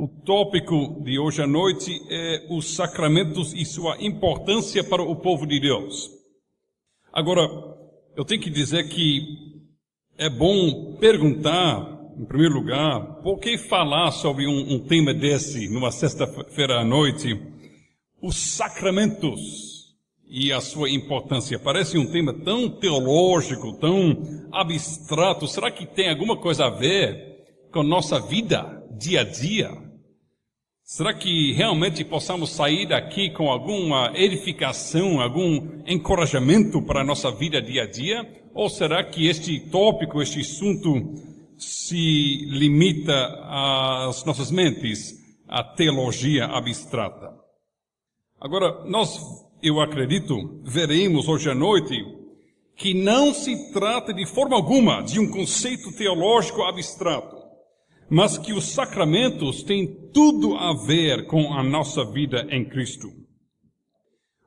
O tópico de hoje à noite é os sacramentos e sua importância para o povo de Deus. Agora, eu tenho que dizer que é bom perguntar, em primeiro lugar, por que falar sobre um tema desse numa sexta-feira à noite? Os sacramentos e a sua importância. Parece um tema tão teológico, tão abstrato. Será que tem alguma coisa a ver com nossa vida, dia a dia? Será que realmente possamos sair daqui com alguma edificação, algum encorajamento para a nossa vida dia a dia? Ou será que este tópico, este assunto, se limita às nossas mentes, à teologia abstrata? Agora, eu acredito, veremos hoje à noite que não se trata de forma alguma de um conceito teológico abstrato, mas que os sacramentos têm tudo a ver com a nossa vida em Cristo.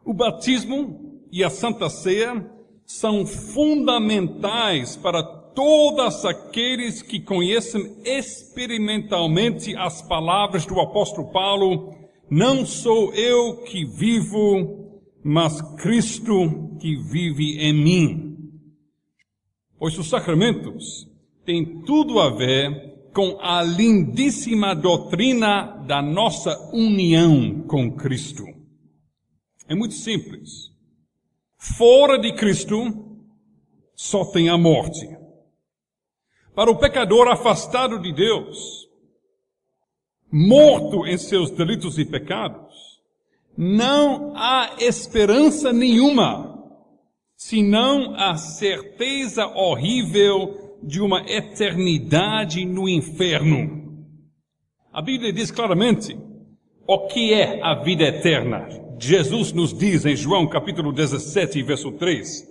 O batismo e a Santa Ceia são fundamentais para todos aqueles que conhecem experimentalmente as palavras do apóstolo Paulo: não sou eu que vivo, mas Cristo que vive em mim. Pois os sacramentos têm tudo a ver com a lindíssima doutrina da nossa união com Cristo. É muito simples. Fora de Cristo, só tem a morte. Para o pecador afastado de Deus, morto em seus delitos e pecados, não há esperança nenhuma, senão a certeza horrível de uma eternidade no inferno. A Bíblia diz claramente o que é a vida eterna. Jesus nos diz em João capítulo 17, verso 3,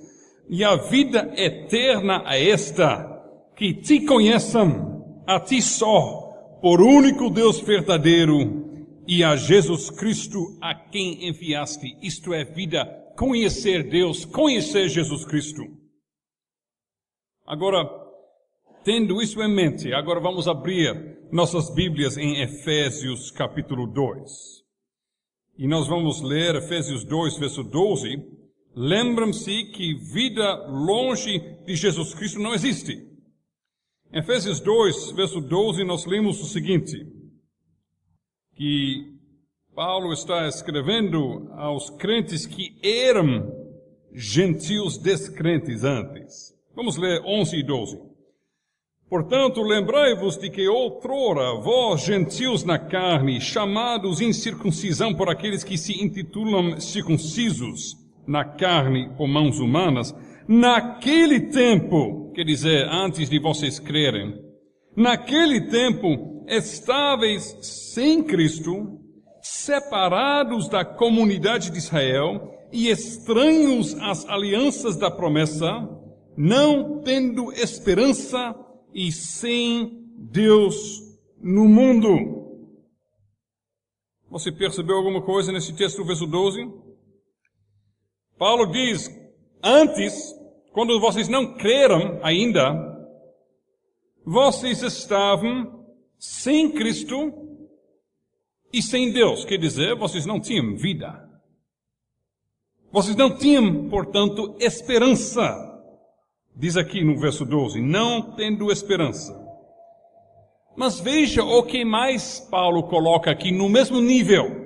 e a vida eterna é esta, que te conheçam, a ti só, por único Deus verdadeiro, e a Jesus Cristo a quem enviaste. Isto é vida, conhecer Deus, conhecer Jesus Cristo. Agora, tendo isso em mente, agora vamos abrir nossas Bíblias em Efésios capítulo 2. E nós vamos ler Efésios 2, verso 12. Lembram-se que vida longe de Jesus Cristo não existe. Em Efésios 2, verso 12, nós lemos o seguinte, que Paulo está escrevendo aos crentes que eram gentios descrentes antes. Vamos ler 11 e 12. Portanto, lembrai-vos de que outrora vós, gentios na carne, chamados incircuncisão por aqueles que se intitulam circuncisos na carne por mãos humanas, naquele tempo, quer dizer, antes de vocês crerem, naquele tempo estáveis sem Cristo, separados da comunidade de Israel e estranhos às alianças da promessa, não tendo esperança e sem Deus no mundo. Você percebeu alguma coisa nesse texto, verso 12? Paulo diz, antes, quando vocês não creram ainda, vocês estavam sem Cristo e sem Deus. Quer dizer, vocês não tinham vida. Vocês não tinham, portanto, esperança. Diz aqui no verso 12, não tendo esperança. Mas veja o que mais Paulo coloca aqui no mesmo nível.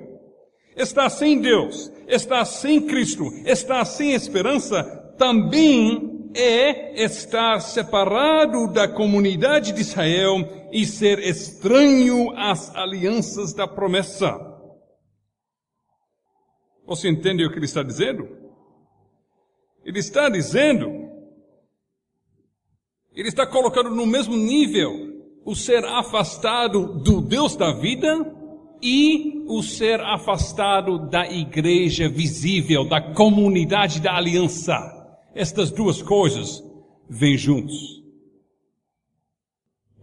Está sem Deus, está sem Cristo, está sem esperança, também é estar separado da comunidade de Israel e ser estranho às alianças da promessa. Você entende o que ele está dizendo? Ele está dizendo, ele está colocando no mesmo nível o ser afastado do Deus da vida e o ser afastado da igreja visível, da comunidade da aliança. Estas duas coisas vêm juntos.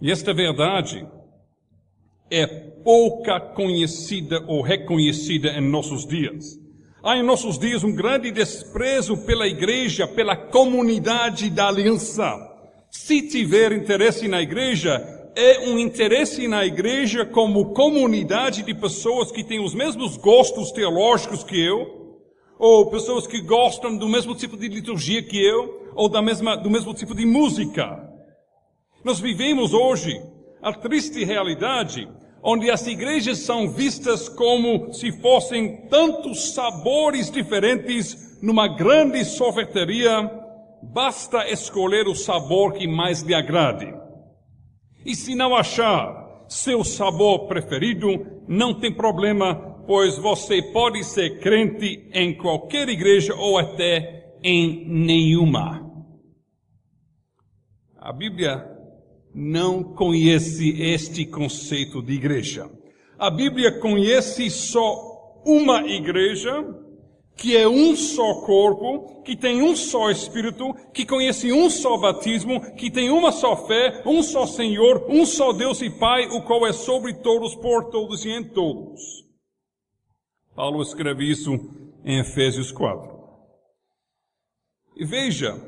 E esta verdade é pouca conhecida ou reconhecida em nossos dias. Há em nossos dias um grande desprezo pela igreja, pela comunidade da aliança. Se tiver interesse na igreja, é um interesse na igreja como comunidade de pessoas que têm os mesmos gostos teológicos que eu, ou pessoas que gostam do mesmo tipo de liturgia que eu, ou do mesmo tipo de música. Nós vivemos hoje a triste realidade onde as igrejas são vistas como se fossem tantos sabores diferentes numa grande sorveteria. Basta escolher o sabor que mais lhe agrade. E se não achar seu sabor preferido, não tem problema, pois você pode ser crente em qualquer igreja ou até em nenhuma. A Bíblia não conhece este conceito de igreja. A Bíblia conhece só uma igreja, que é um só corpo, que tem um só Espírito, que conhece um só batismo, que tem uma só fé, um só Senhor, um só Deus e Pai, o qual é sobre todos, por todos e em todos. Paulo escreve isso em Efésios 4. E veja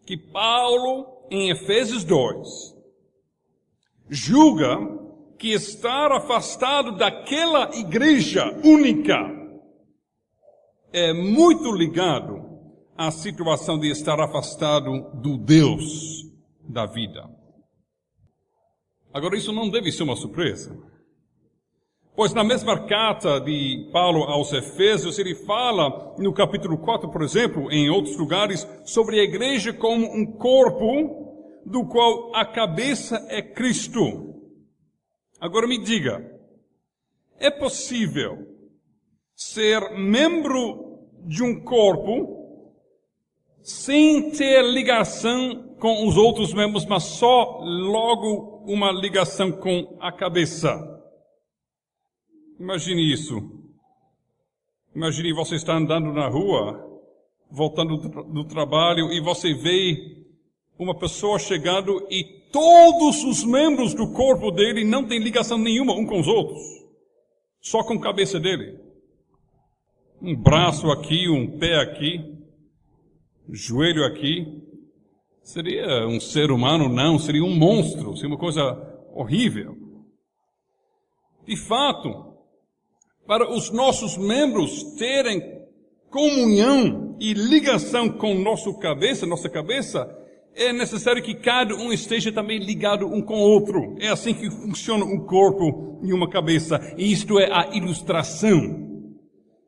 que Paulo, em Efésios 2, julga que estar afastado daquela igreja única é muito ligado à situação de estar afastado do Deus da vida. Agora, isso não deve ser uma surpresa, pois na mesma carta de Paulo aos Efésios, ele fala no capítulo 4, por exemplo, em outros lugares, sobre a igreja como um corpo do qual a cabeça é Cristo. Agora me diga, é possível ser membro de um corpo sem ter ligação com os outros membros, mas só logo uma ligação com a cabeça? Imagine isso. Imagine você está andando na rua, voltando do trabalho, e você vê uma pessoa chegando e todos os membros do corpo dele não têm ligação nenhuma um com os outros, só com a cabeça dele. Um braço aqui, um pé aqui, joelho aqui. Seria um ser humano? Não, seria um monstro, seria uma coisa horrível. De fato, para os nossos membros terem comunhão e ligação com nossa cabeça, é necessário que cada um esteja também ligado um com o outro. É assim que funciona um corpo e uma cabeça. E isto é a ilustração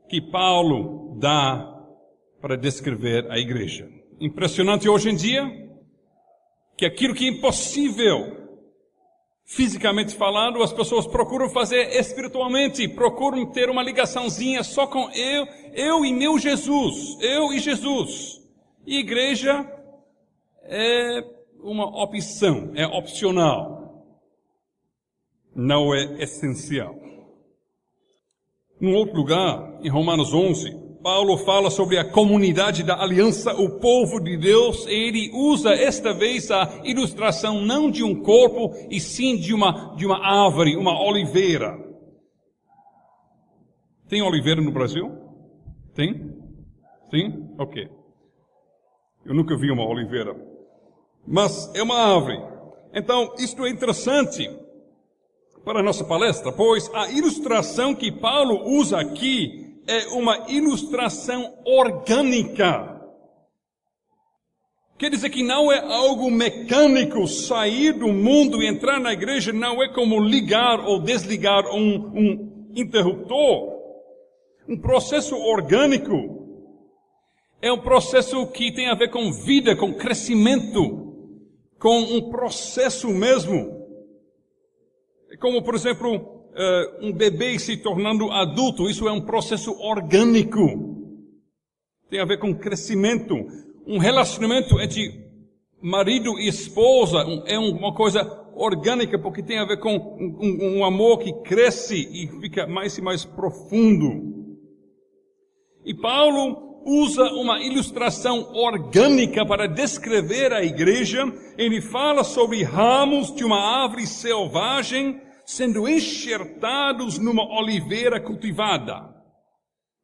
que Paulo dá para descrever a igreja. Impressionante hoje em dia que aquilo que é impossível fisicamente falando, as pessoas procuram fazer espiritualmente, procuram ter uma ligaçãozinha só com eu e meu Jesus, eu e Jesus. E igreja é uma opção, é opcional, não é essencial. Num outro lugar, em Romanos 11, Paulo fala sobre a comunidade da aliança, o povo de Deus, e ele usa esta vez a ilustração não de um corpo, e sim de uma árvore, uma oliveira. Tem oliveira no Brasil? Tem? Sim? Ok. Eu nunca vi uma oliveira. Mas é uma árvore. Então, isto é interessante para a nossa palestra, pois a ilustração que Paulo usa aqui é uma ilustração orgânica. Quer dizer que não é algo mecânico, sair do mundo e entrar na igreja não é como ligar ou desligar um interruptor. Um processo orgânico é um processo que tem a ver com vida, com crescimento, com um processo mesmo. É como, por exemplo, um bebê se tornando adulto. Isso é um processo orgânico. Tem a ver com crescimento. Um relacionamento entre marido e esposa é uma coisa orgânica, porque tem a ver com um amor que cresce e fica mais e mais profundo. E Paulo usa uma ilustração orgânica para descrever a igreja. Ele fala sobre ramos de uma árvore selvagem sendo enxertados numa oliveira cultivada.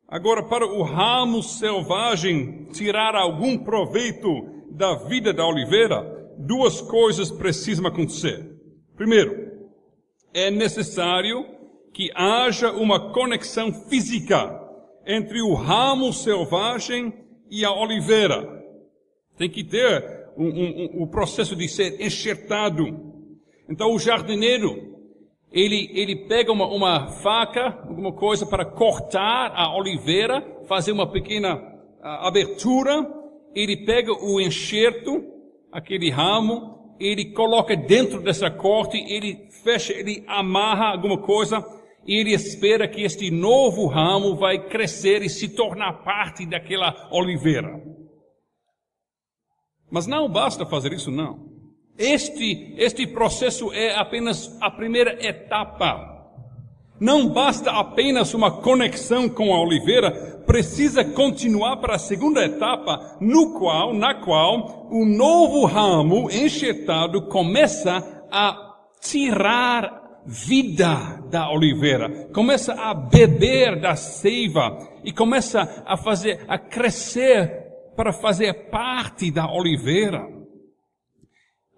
Agora, para o ramo selvagem tirar algum proveito da vida da oliveira, duas coisas precisam acontecer. Primeiro, é necessário que haja uma conexão física entre o ramo selvagem e a oliveira. Tem que ter o processo de ser enxertado. Então o jardineiro, ele pega uma faca, alguma coisa para cortar a oliveira, fazer uma pequena abertura, ele pega o enxerto, aquele ramo, ele coloca dentro dessa corte, ele fecha, ele amarra alguma coisa, e ele espera que este novo ramo vai crescer e se tornar parte daquela oliveira. Mas não basta fazer isso, não. Este processo é apenas a primeira etapa. Não basta apenas uma conexão com a oliveira, precisa continuar para a segunda etapa, na qual o novo ramo enxertado começa a tirar vida da oliveira, começa a beber da seiva e começa a crescer para fazer parte da oliveira.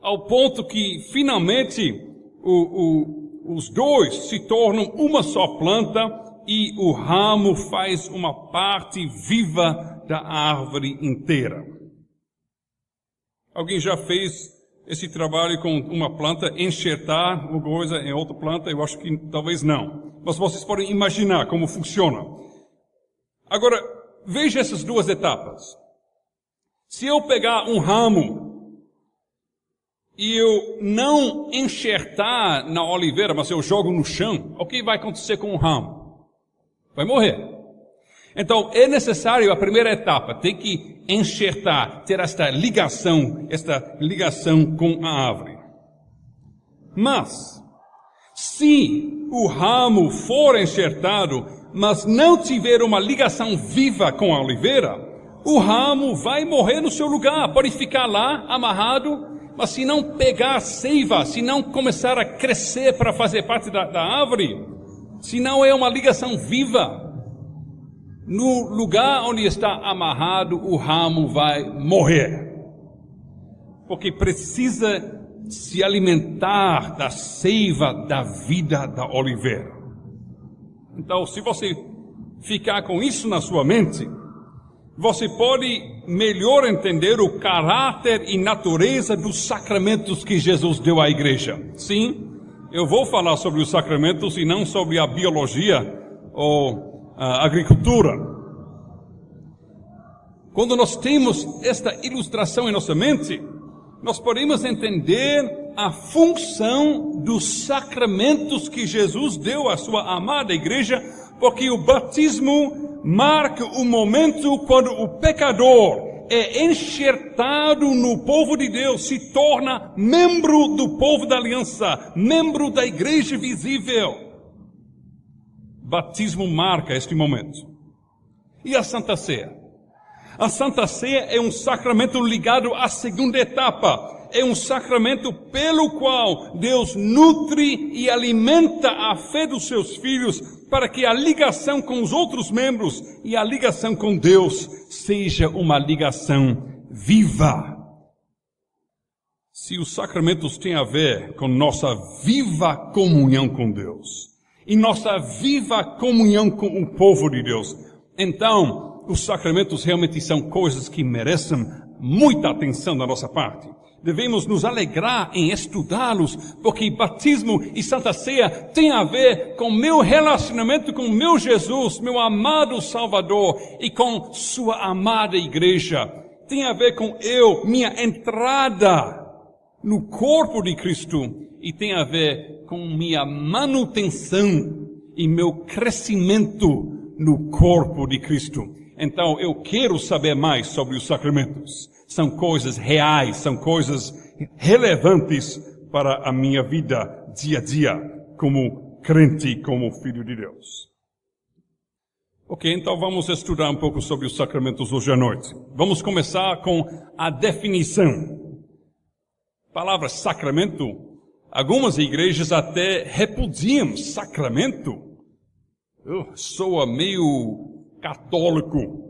Ao ponto que, finalmente, os dois se tornam uma só planta e o ramo faz uma parte viva da árvore inteira. Alguém já fez esse trabalho com uma planta, enxertar uma coisa em outra planta? Eu acho que talvez não. Mas vocês podem imaginar como funciona. Agora, veja essas duas etapas. Se eu pegar um ramo e eu não enxertar na oliveira, mas eu jogo no chão, o que vai acontecer com o ramo? Vai morrer. Então, é necessário a primeira etapa, tem que enxertar, ter esta ligação com a árvore. Mas, se o ramo for enxertado, mas não tiver uma ligação viva com a oliveira, o ramo vai morrer no seu lugar, pode ficar lá amarrado, mas se não pegar seiva, se não começar a crescer para fazer parte da árvore, se não é uma ligação viva, no lugar onde está amarrado, o ramo vai morrer. Porque precisa se alimentar da seiva da vida da oliveira. Então, se você ficar com isso na sua mente, você pode melhor entender o caráter e natureza dos sacramentos que Jesus deu à igreja. Sim, eu vou falar sobre os sacramentos e não sobre a biologia ou a agricultura. Quando nós temos esta ilustração em nossa mente, nós podemos entender a função dos sacramentos que Jesus deu à sua amada igreja, porque o batismo marca o momento quando o pecador é enxertado no povo de Deus, se torna membro do povo da aliança, membro da igreja visível. Batismo marca este momento. E a Santa Ceia? A Santa Ceia é um sacramento ligado à segunda etapa. É um sacramento pelo qual Deus nutre e alimenta a fé dos seus filhos para que a ligação com os outros membros e a ligação com Deus seja uma ligação viva. Se os sacramentos têm a ver com nossa viva comunhão com Deus e nossa viva comunhão com o povo de Deus, então os sacramentos realmente são coisas que merecem muita atenção da nossa parte. Devemos nos alegrar em estudá-los, porque batismo e Santa Ceia têm a ver com meu relacionamento com meu Jesus, meu amado Salvador, e com sua amada igreja. Tem a ver com minha entrada no corpo de Cristo, e tem a ver com minha manutenção e meu crescimento no corpo de Cristo. Então, eu quero saber mais sobre os sacramentos. São coisas reais, são coisas relevantes para a minha vida dia a dia, como crente, como filho de Deus. Ok, então vamos estudar um pouco sobre os sacramentos hoje à noite. Vamos começar com a definição. A palavra sacramento, algumas igrejas até repudiam sacramento. Soa meio católico.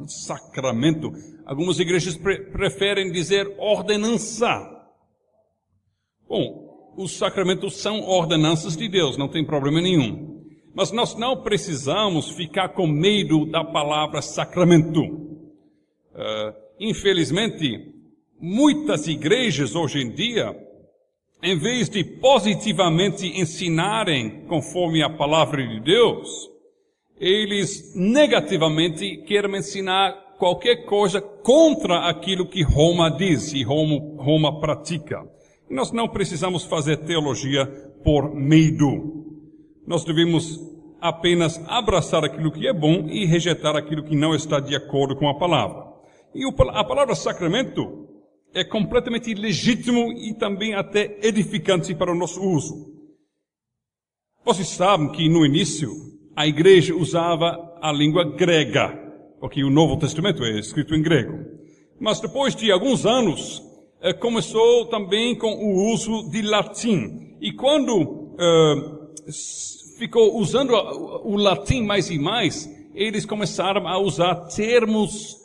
Sacramento. Algumas igrejas preferem dizer ordenança. Bom, os sacramentos são ordenanças de Deus, não tem problema nenhum. Mas nós não precisamos ficar com medo da palavra sacramento. Infelizmente, muitas igrejas hoje em dia, em vez de positivamente ensinarem conforme a palavra de Deus, eles negativamente querem ensinar qualquer coisa contra aquilo que Roma diz e Roma pratica. E nós não precisamos fazer teologia por medo. Nós devemos apenas abraçar aquilo que é bom e rejeitar aquilo que não está de acordo com a palavra. E a palavra sacramento é completamente legítimo e também até edificante para o nosso uso. Vocês sabem que no início a igreja usava a língua grega, porque o Novo Testamento é escrito em grego. Mas depois de alguns anos, começou também com o uso de latim. E quando ficou usando o latim mais e mais, eles começaram a usar termos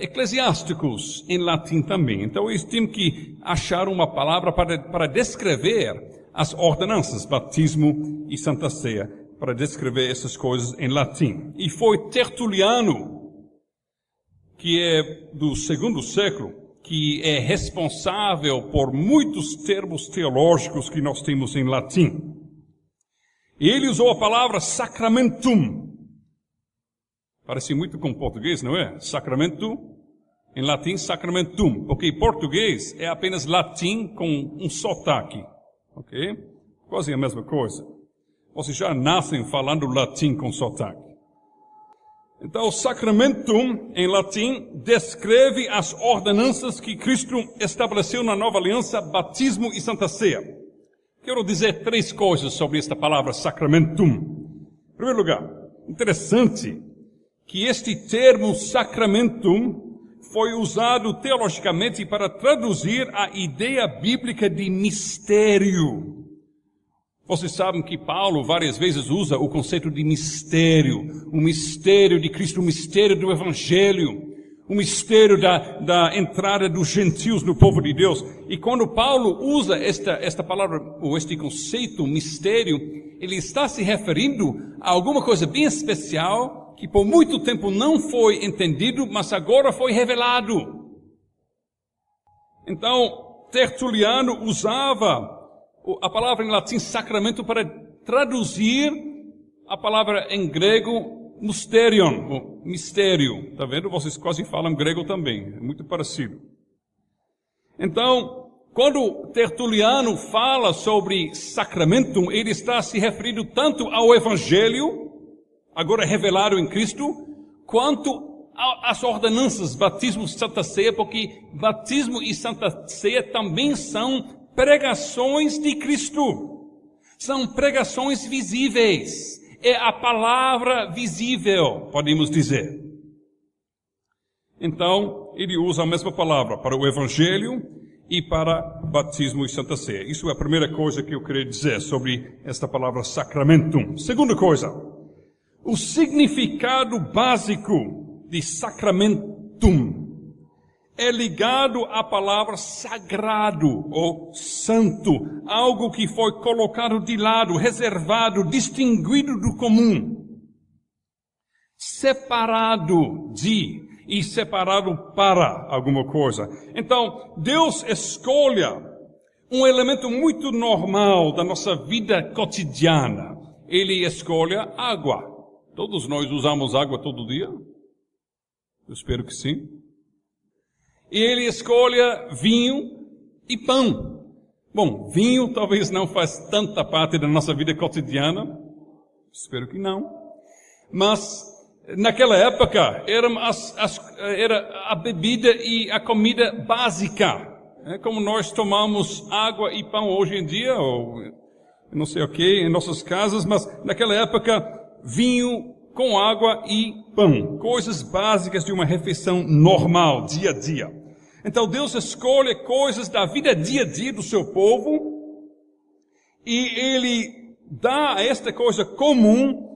eclesiásticos em latim também. Então eles tinham que achar uma palavra para descrever as ordenanças, batismo e Santa Ceia, para descrever essas coisas em latim. E foi Tertuliano, que é do segundo século, que é responsável por muitos termos teológicos que nós temos em latim. E ele usou a palavra sacramentum. Parece muito com português, não é? Sacramento, em latim, sacramentum. Porque em português é apenas latim com um sotaque. Ok? Quase a mesma coisa. Vocês já nascem falando latim com sotaque. Então, o sacramentum, em latim, descreve as ordenanças que Cristo estabeleceu na nova aliança, batismo e Santa Ceia. Quero dizer 3 coisas sobre esta palavra sacramentum. Em primeiro lugar, interessante que este termo sacramentum foi usado teologicamente para traduzir a ideia bíblica de mistério. Vocês sabem que Paulo várias vezes usa o conceito de mistério, o mistério de Cristo, o mistério do Evangelho, o mistério da entrada dos gentios no povo de Deus. E quando Paulo usa esta palavra, ou este conceito, mistério, ele está se referindo a alguma coisa bem especial que por muito tempo não foi entendido, mas agora foi revelado. Então, Tertuliano usava a palavra em latim sacramento para traduzir a palavra em grego mysterion, ou mistério. Tá vendo? Vocês quase falam grego também, é muito parecido. Então, quando Tertuliano fala sobre sacramentum, ele está se referindo tanto ao Evangelho, agora revelado em Cristo, quanto às ordenanças, batismo e Santa Ceia, porque batismo e Santa Ceia também são pregações de Cristo. São pregações visíveis. É a palavra visível, podemos dizer. Então, ele usa a mesma palavra para o Evangelho e para batismo e Santa Ceia. Isso é a primeira coisa que eu queria dizer sobre esta palavra sacramentum. Segunda coisa, o significado básico de sacramentum é ligado à palavra sagrado ou santo, algo que foi colocado de lado, reservado, distinguido do comum, separado de e separado para alguma coisa. Então, Deus escolhe um elemento muito normal da nossa vida cotidiana. Ele escolhe água. Todos nós usamos água todo dia? Eu espero que sim. E ele escolhe vinho e pão. Bom, vinho talvez não faz tanta parte da nossa vida cotidiana. Espero que não. Mas, naquela época, era a bebida e a comida básica. É como nós tomamos água e pão hoje em dia, ou não sei o que, em nossas casas, mas naquela época, vinho com água e pão. Coisas básicas de uma refeição normal, dia a dia. Então Deus escolhe coisas da vida dia a dia do seu povo e Ele dá a esta coisa comum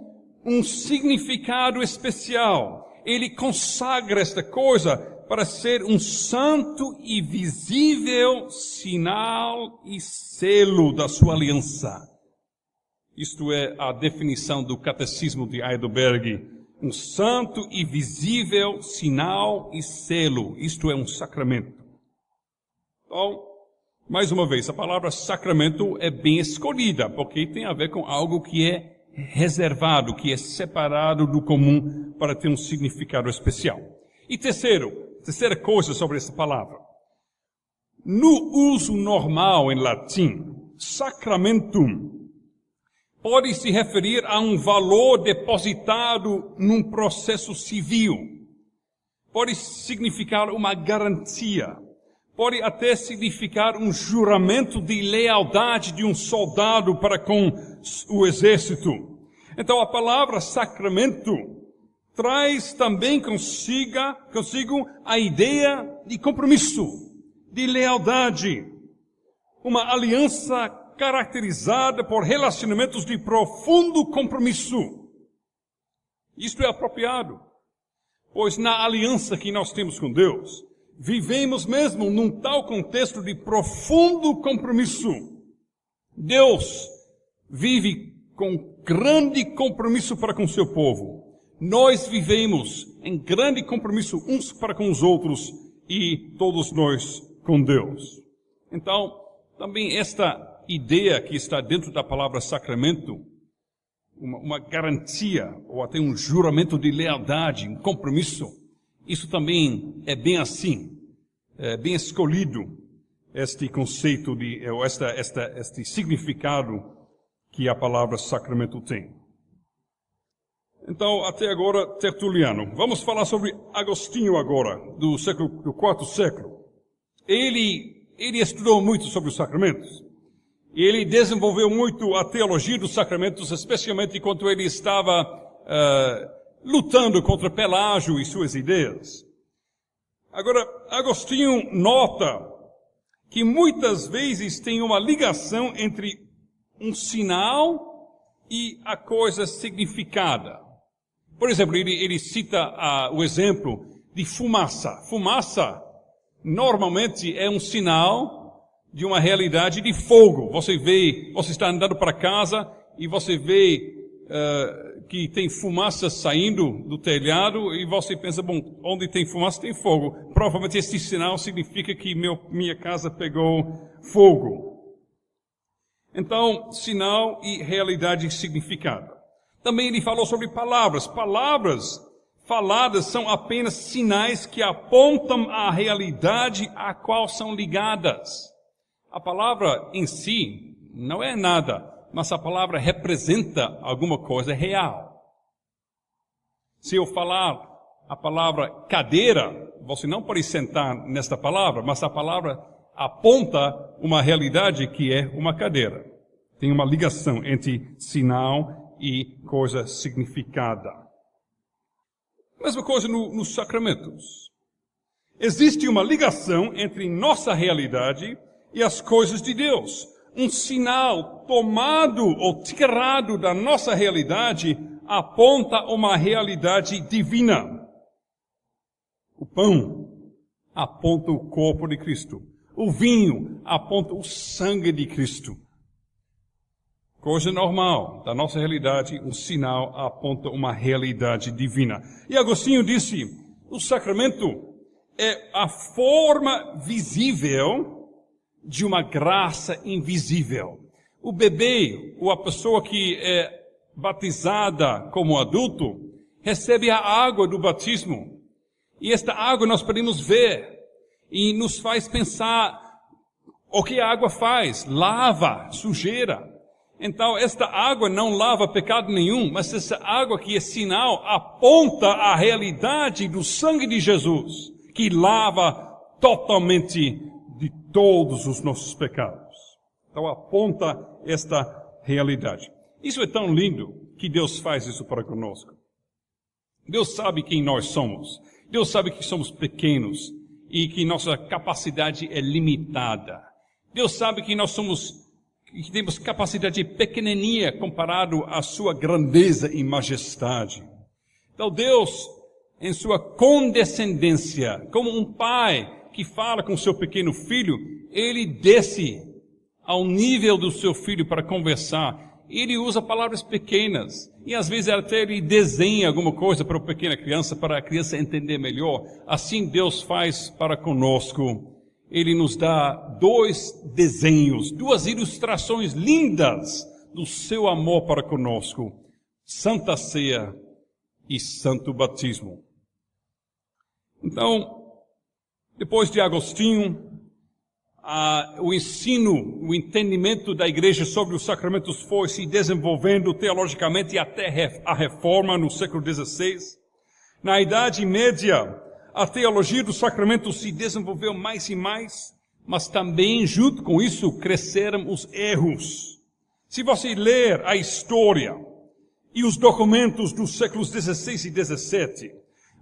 um significado especial. Ele consagra esta coisa para ser um santo e visível sinal e selo da sua aliança. Isto é a definição do Catecismo de Heidelberg. Um santo e visível sinal e selo. Isto é um sacramento. Então, mais uma vez, a palavra sacramento é bem escolhida, porque tem a ver com algo que é reservado, que é separado do comum para ter um significado especial. E terceira coisa sobre essa palavra. No uso normal em latim, sacramentum pode se referir a um valor depositado num processo civil. Pode significar uma garantia. Pode até significar um juramento de lealdade de um soldado para com o exército. Então a palavra sacramento traz também consigo a ideia de compromisso, de lealdade, uma aliança caracterizada por relacionamentos de profundo compromisso. Isto é apropriado, pois na aliança que nós temos com Deus, vivemos mesmo num tal contexto de profundo compromisso. Deus vive com grande compromisso para com seu povo. Nós vivemos em grande compromisso uns para com os outros e todos nós com Deus. Então, também esta ideia que está dentro da palavra sacramento, uma garantia ou até um juramento de lealdade, um compromisso, isso também é bem assim, é bem escolhido este conceito este significado que a palavra sacramento tem. Então, até agora, Tertuliano. Vamos falar sobre Agostinho agora, do quarto século. Ele estudou muito sobre os sacramentos. Ele desenvolveu muito a teologia dos sacramentos, especialmente quando ele estava lutando contra Pelágio e suas ideias. Agora, Agostinho nota que muitas vezes tem uma ligação entre um sinal e a coisa significada. Por exemplo, ele cita o exemplo de fumaça. Fumaça, normalmente, é um sinal de uma realidade de fogo. Você está andando para casa e você vê que tem fumaça saindo do telhado e você pensa, bom, onde tem fumaça tem fogo. Provavelmente esse sinal significa que minha casa pegou fogo. Então, sinal e realidade significada. Também ele falou sobre palavras. Palavras faladas são apenas sinais que apontam a realidade a qual são ligadas. A palavra em si não é nada, mas a palavra representa alguma coisa real. Se eu falar a palavra cadeira, você não pode sentar nesta palavra, mas a palavra aponta uma realidade que é uma cadeira. Tem uma ligação entre sinal e coisa significada. Mesma coisa nos sacramentos. Existe uma ligação entre nossa realidade e as coisas de Deus. Um sinal tomado ou tirado da nossa realidade aponta uma realidade divina. O pão aponta o corpo de Cristo. O vinho aponta o sangue de Cristo. Coisa normal da nossa realidade, um sinal aponta uma realidade divina. E Agostinho disse, o sacramento é a forma visível de uma graça invisível. O bebê, ou a pessoa que é batizada como adulto, recebe a água do batismo. E esta água nós podemos ver e nos faz pensar o que a água faz. Lava sujeira. Então, esta água não lava pecado nenhum, mas essa água que é sinal aponta a realidade do sangue de Jesus, que lava totalmente de todos os nossos pecados. Então, aponta esta realidade. Isso é tão lindo que Deus faz isso para conosco. Deus sabe quem nós somos. Deus sabe que somos pequenos e que nossa capacidade é limitada. Deus sabe que que temos capacidade pequenininha comparado à sua grandeza e majestade. Então Deus em sua condescendência, como um pai que fala com seu pequeno filho, ele desce ao nível do seu filho para conversar. Ele usa palavras pequenas e às vezes até ele desenha alguma coisa para a pequena criança, para a criança entender melhor. Assim Deus faz para conosco. Ele nos dá 2 desenhos, 2 ilustrações lindas do seu amor para conosco. Santa Ceia e Santo Batismo. Então, depois de Agostinho, o ensino, o entendimento da igreja sobre os sacramentos foi se desenvolvendo teologicamente até a reforma no século XVI. Na Idade Média, a teologia dos sacramentos se desenvolveu mais e mais, mas também junto com isso cresceram os erros. Se você ler a história e os documentos dos séculos XVI e XVII,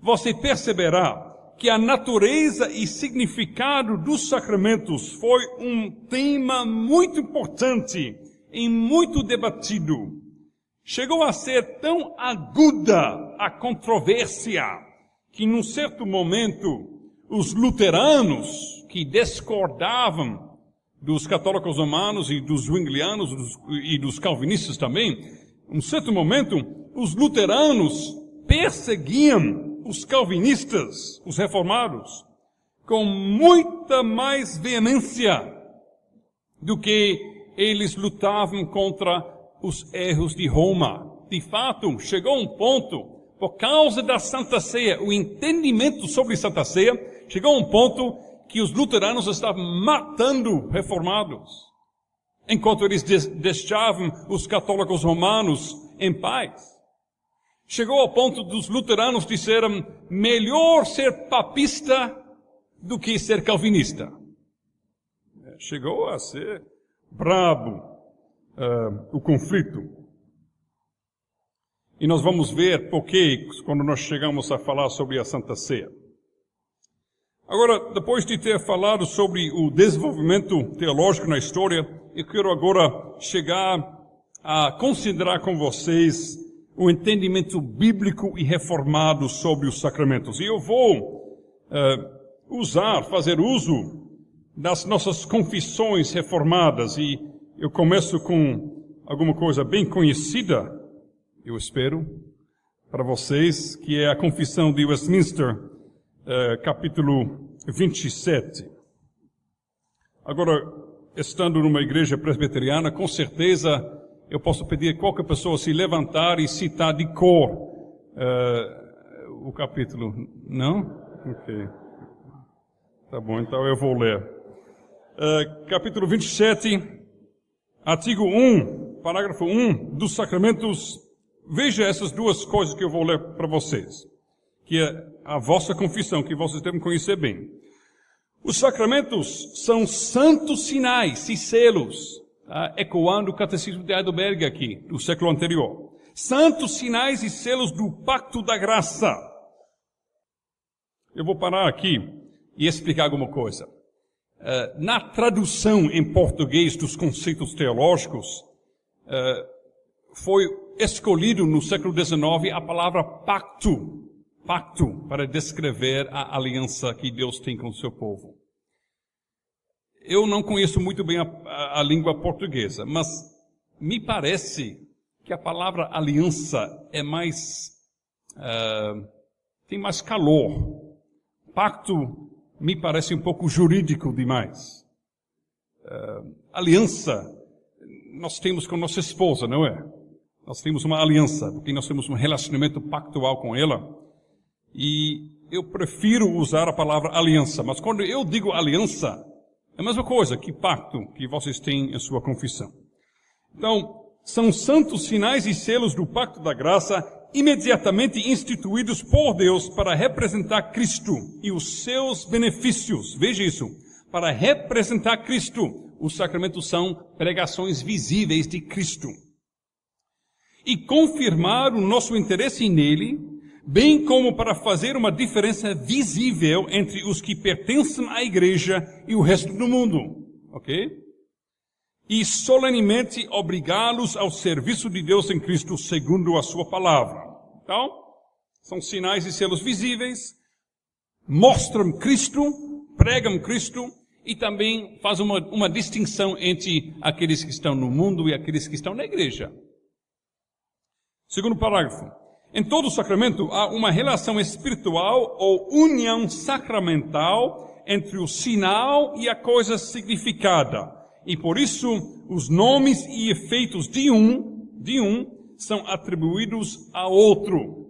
você perceberá que a natureza e significado dos sacramentos foi um tema muito importante e muito debatido. Chegou a ser tão aguda a controvérsia que, num certo momento, os luteranos, que discordavam dos católicos romanos e dos zwinglianos e dos calvinistas também, num certo momento, os luteranos perseguiam os calvinistas, os reformados, com muita mais veemência do que eles lutavam contra os erros de Roma. De fato, chegou um ponto, por causa da Santa Ceia, o entendimento sobre Santa Ceia, chegou um ponto que os luteranos estavam matando reformados, enquanto eles deixavam os católicos romanos em paz. Chegou ao ponto dos luteranos disserem melhor ser papista do que ser calvinista. Chegou a ser brabo o conflito. E nós vamos ver por quê quando nós chegamos a falar sobre a Santa Ceia. Agora, depois de ter falado sobre o desenvolvimento teológico na história, eu quero agora chegar a considerar com vocês o entendimento bíblico e reformado sobre os sacramentos. E eu vou fazer uso das nossas confissões reformadas. E eu começo com alguma coisa bem conhecida, eu espero, para vocês, que é a Confissão de Westminster, capítulo 27. Agora, estando numa igreja presbiteriana, com certeza eu posso pedir a qualquer pessoa se levantar e citar de cor o capítulo. Não? Ok. Tá bom, então eu vou ler. Capítulo 27, artigo 1, parágrafo 1 dos sacramentos. Veja essas 2 coisas que eu vou ler para vocês, que é a vossa confissão, que vocês devem conhecer bem. Os sacramentos são santos sinais e selos, ecoando o Catecismo de Heidelberg aqui, do século anterior. Santos sinais e selos do Pacto da Graça. Eu vou parar aqui e explicar alguma coisa. Na tradução em português dos conceitos teológicos, foi escolhido no século XIX a palavra pacto, para descrever a aliança que Deus tem com o seu povo. Eu não conheço muito bem a língua portuguesa, mas me parece que a palavra aliança é tem mais calor. Pacto me parece um pouco jurídico demais. Aliança nós temos com nossa esposa, não é? Nós temos uma aliança, porque nós temos um relacionamento pactual com ela. E eu prefiro usar a palavra aliança, mas quando eu digo aliança, é a mesma coisa que pacto que vocês têm em sua confissão. Então, são santos sinais e selos do pacto da graça imediatamente instituídos por Deus para representar Cristo e os seus benefícios. Veja isso. Para representar Cristo, os sacramentos são pregações visíveis de Cristo. E confirmar o nosso interesse nele, bem como para fazer uma diferença visível entre os que pertencem à igreja e o resto do mundo. Ok? E solenemente obrigá-los ao serviço de Deus em Cristo segundo a sua palavra. Então, São sinais e selos visíveis, mostram Cristo, pregam Cristo e também faz uma distinção entre aqueles que estão no mundo e aqueles que estão na igreja. Segundo parágrafo. Em todo sacramento há uma relação espiritual ou união sacramental entre o sinal e a coisa significada. E por isso os nomes e efeitos de um são atribuídos a outro.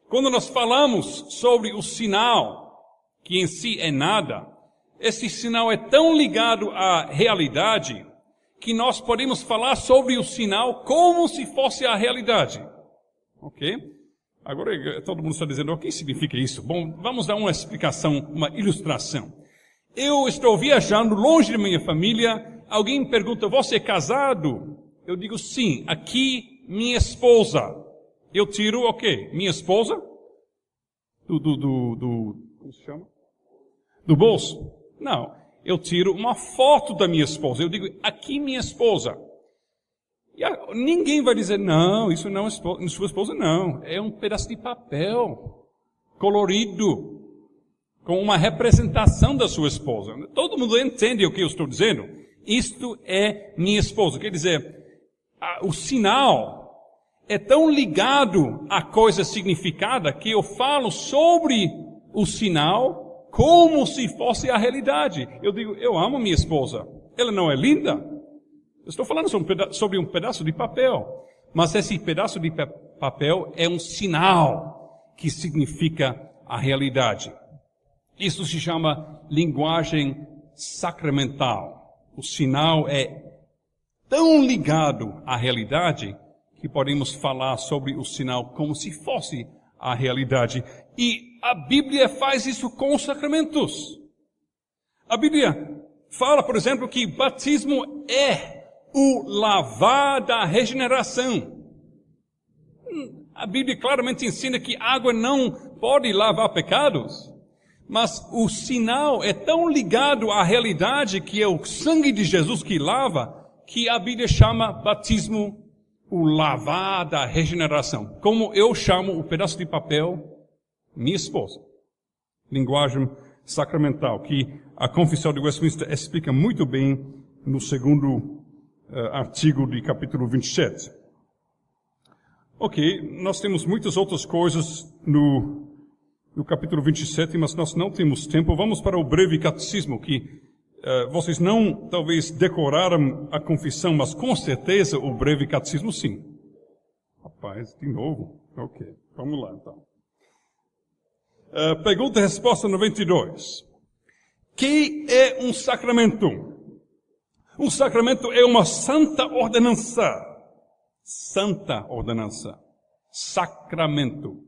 Quando nós falamos sobre o sinal, que em si é nada, esse sinal é tão ligado à realidade que nós podemos falar sobre o sinal como se fosse a realidade. Ok? Agora todo mundo está dizendo, o que significa isso? Bom, vamos dar uma explicação, uma ilustração. Eu estou viajando longe da minha família, alguém me pergunta, você é casado? Eu digo, sim, aqui minha esposa. Eu tiro, ok, minha esposa? Como se chama? Do bolso? Não, eu tiro uma foto da minha esposa. Eu digo, aqui minha esposa. E ninguém vai dizer, não, isso não é sua esposa, não. É um pedaço de papel colorido, com uma representação da sua esposa. Todo mundo entende o que eu estou dizendo? Isto é minha esposa. Quer dizer, o sinal é tão ligado à coisa significada que eu falo sobre o sinal como se fosse a realidade. Eu digo, eu amo minha esposa. Ela não é linda? Eu estou falando sobre um pedaço de papel. Mas esse pedaço de papel é um sinal que significa a realidade. Isso se chama linguagem sacramental. O sinal é tão ligado à realidade que podemos falar sobre o sinal como se fosse a realidade. E a Bíblia faz isso com os sacramentos. A Bíblia fala, por exemplo, que batismo é o lavar da regeneração. A Bíblia claramente ensina que água não pode lavar pecados. Mas o sinal é tão ligado à realidade que é o sangue de Jesus que lava, que a Bíblia chama batismo o lavar da regeneração. Como eu chamo o pedaço de papel minha esposa. Linguagem sacramental, que a Confissão de Westminster explica muito bem no segundo artigo de capítulo 27. Ok, nós temos muitas outras coisas no capítulo 27, mas nós não temos tempo. Vamos para o breve catecismo, que vocês não talvez decoraram a confissão, mas com certeza o breve catecismo sim. Rapaz, de novo? Ok, vamos lá então. Pergunta e resposta 92. Que é um sacramento? Um sacramento é uma santa ordenança. Santa ordenança. Sacramento.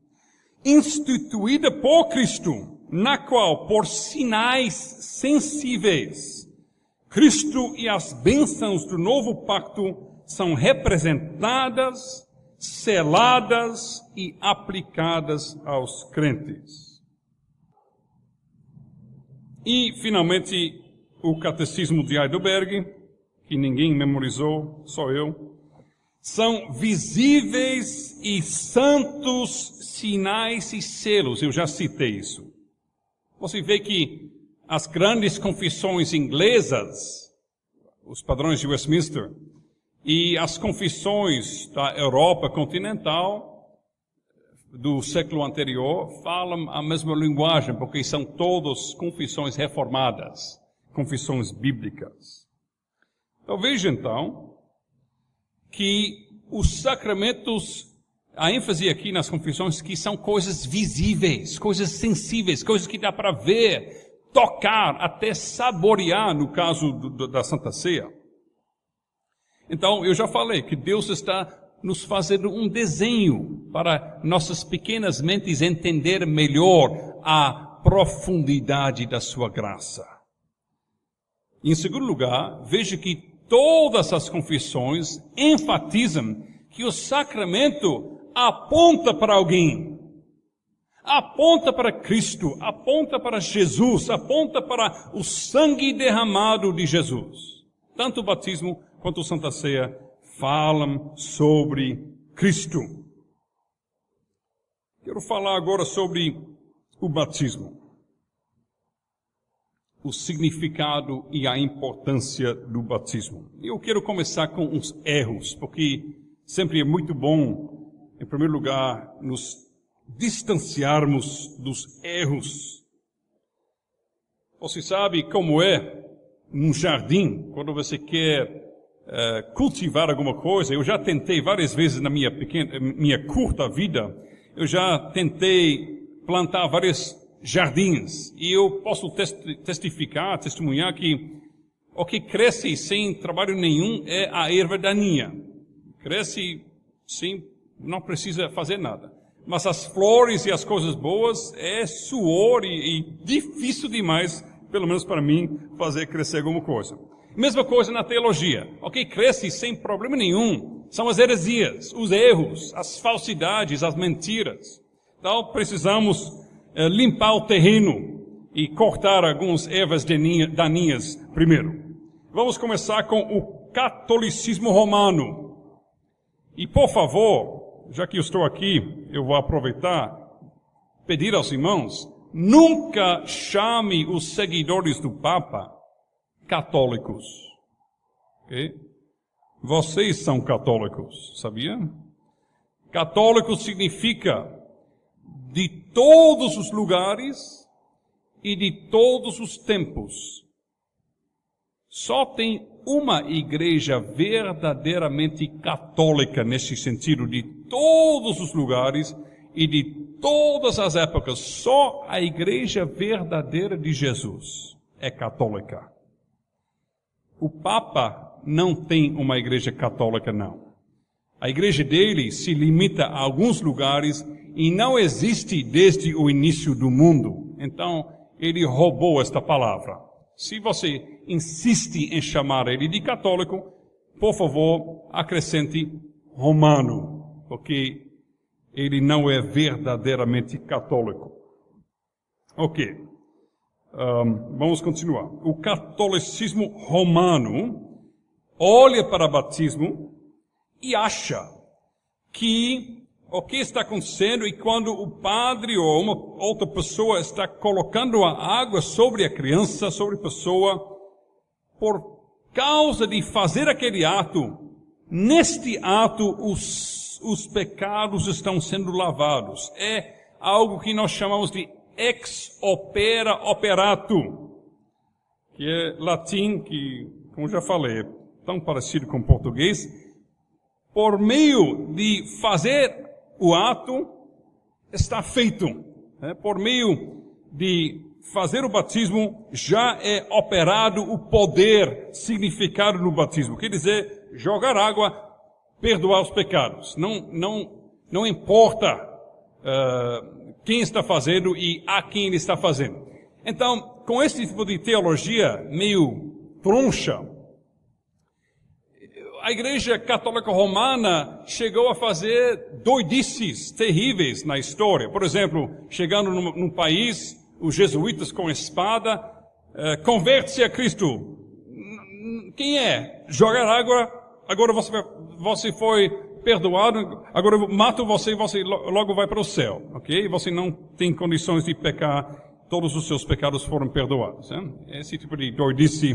Instituída por Cristo, na qual, por sinais sensíveis, Cristo e as bênçãos do novo pacto são representadas, seladas e aplicadas aos crentes. E, finalmente, o Catecismo de Heidelberg, que ninguém memorizou, só eu. São visíveis e santos sinais e selos. Eu já citei isso. Você vê que as grandes confissões inglesas, os padrões de Westminster, e as confissões da Europa continental do século anterior falam a mesma linguagem, porque são todas confissões reformadas, confissões bíblicas. Então veja então que os sacramentos, a ênfase aqui nas confissões, que são coisas visíveis, coisas sensíveis, coisas que dá para ver, tocar, até saborear, no caso da Santa Ceia. Então, eu já falei que Deus está nos fazendo um desenho para nossas pequenas mentes entender melhor a profundidade da sua graça. Em segundo lugar, veja que todas as confissões enfatizam que o sacramento aponta para alguém. Aponta para Cristo, aponta para Jesus, aponta para o sangue derramado de Jesus. Tanto o batismo quanto a Santa Ceia falam sobre Cristo. Quero falar agora sobre o batismo. O significado e a importância do batismo. Eu quero começar com uns erros, porque sempre é muito bom, em primeiro lugar, nos distanciarmos dos erros. Você sabe como é num jardim, quando você quer cultivar alguma coisa. Eu já tentei várias vezes na minha curta vida, eu já tentei plantar vários jardins, e eu posso testemunhar que o que cresce sem trabalho nenhum é a erva daninha. Cresce sem, não precisa fazer nada. Mas as flores e as coisas boas é suor e difícil demais, pelo menos para mim, fazer crescer alguma coisa. Mesma coisa na teologia. O que cresce sem problema nenhum são as heresias, os erros, as falsidades, as mentiras. Então precisamos limpar o terreno e cortar algumas ervas daninhas primeiro. Vamos começar com o catolicismo romano. E por favor, já que eu estou aqui, eu vou aproveitar, pedir aos irmãos, nunca chame os seguidores do Papa católicos. Okay? Vocês são católicos, sabia? Católico significa de todos os lugares e de todos os tempos. Só tem uma igreja verdadeiramente católica nesse sentido, de todos os lugares e de todas as épocas. Só a igreja verdadeira de Jesus é católica. O Papa não tem uma igreja católica, não. A igreja dele se limita a alguns lugares e não existe desde o início do mundo. Então, ele roubou esta palavra. Se você insiste em chamar ele de católico, por favor, acrescente romano, porque ele não é verdadeiramente católico. Ok. Vamos continuar. O catolicismo romano olha para o batismo e acha que o que está acontecendo é quando o padre ou uma outra pessoa está colocando a água sobre a criança, sobre a pessoa, por causa de fazer aquele ato, neste ato os pecados estão sendo lavados. É algo que nós chamamos de ex opere operato, que é latim, que, como já falei, é tão parecido com português. Por meio de fazer o ato, está feito. Por meio de fazer o batismo, já é operado o poder significado no batismo. Quer dizer, jogar água, perdoar os pecados. Não importa quem está fazendo e a quem ele está fazendo. Então, com esse tipo de teologia meio troncha, a Igreja Católica Romana chegou a fazer doidices terríveis na história. Por exemplo, chegando num país, os jesuítas com espada, converte-se a Cristo. Quem é? Jogar água, agora você foi perdoado, agora eu mato você e você logo vai para o céu, ok? Você não tem condições de pecar, todos os seus pecados foram perdoados. Esse tipo de doidice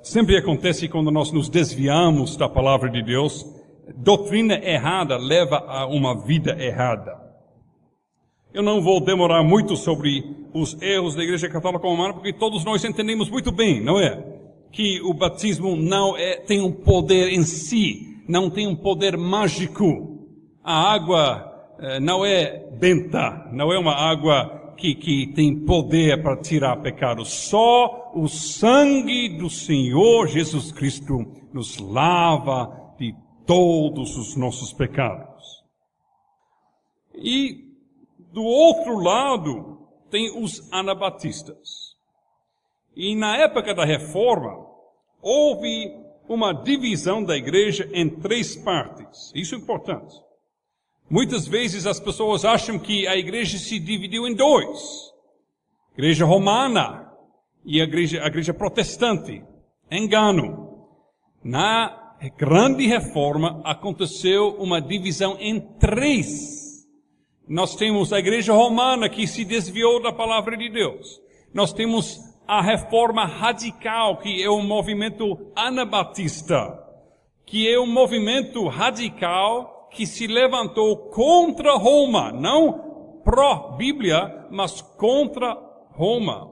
sempre acontece quando nós nos desviamos da palavra de Deus. Doutrina errada leva a uma vida errada. Eu não vou demorar muito sobre os erros da Igreja Católica Romana, porque todos nós entendemos muito bem, não é? Que o batismo não tem um poder em si, não tem um poder mágico. A água não é benta, não é uma água que tem poder para tirar pecado. Só o sangue do Senhor Jesus Cristo nos lava de todos os nossos pecados. E do outro lado tem os anabatistas. E na época da Reforma houve uma divisão da igreja em 3 partes. Isso é importante. Muitas vezes as pessoas acham que a igreja se dividiu em 2. Igreja romana e a igreja protestante. Engano. Na grande reforma aconteceu uma divisão em 3. Nós temos a igreja romana que se desviou da palavra de Deus. Nós temos a reforma radical, que é o movimento anabatista, que é um movimento radical que se levantou contra Roma, não pró-Bíblia, mas contra Roma.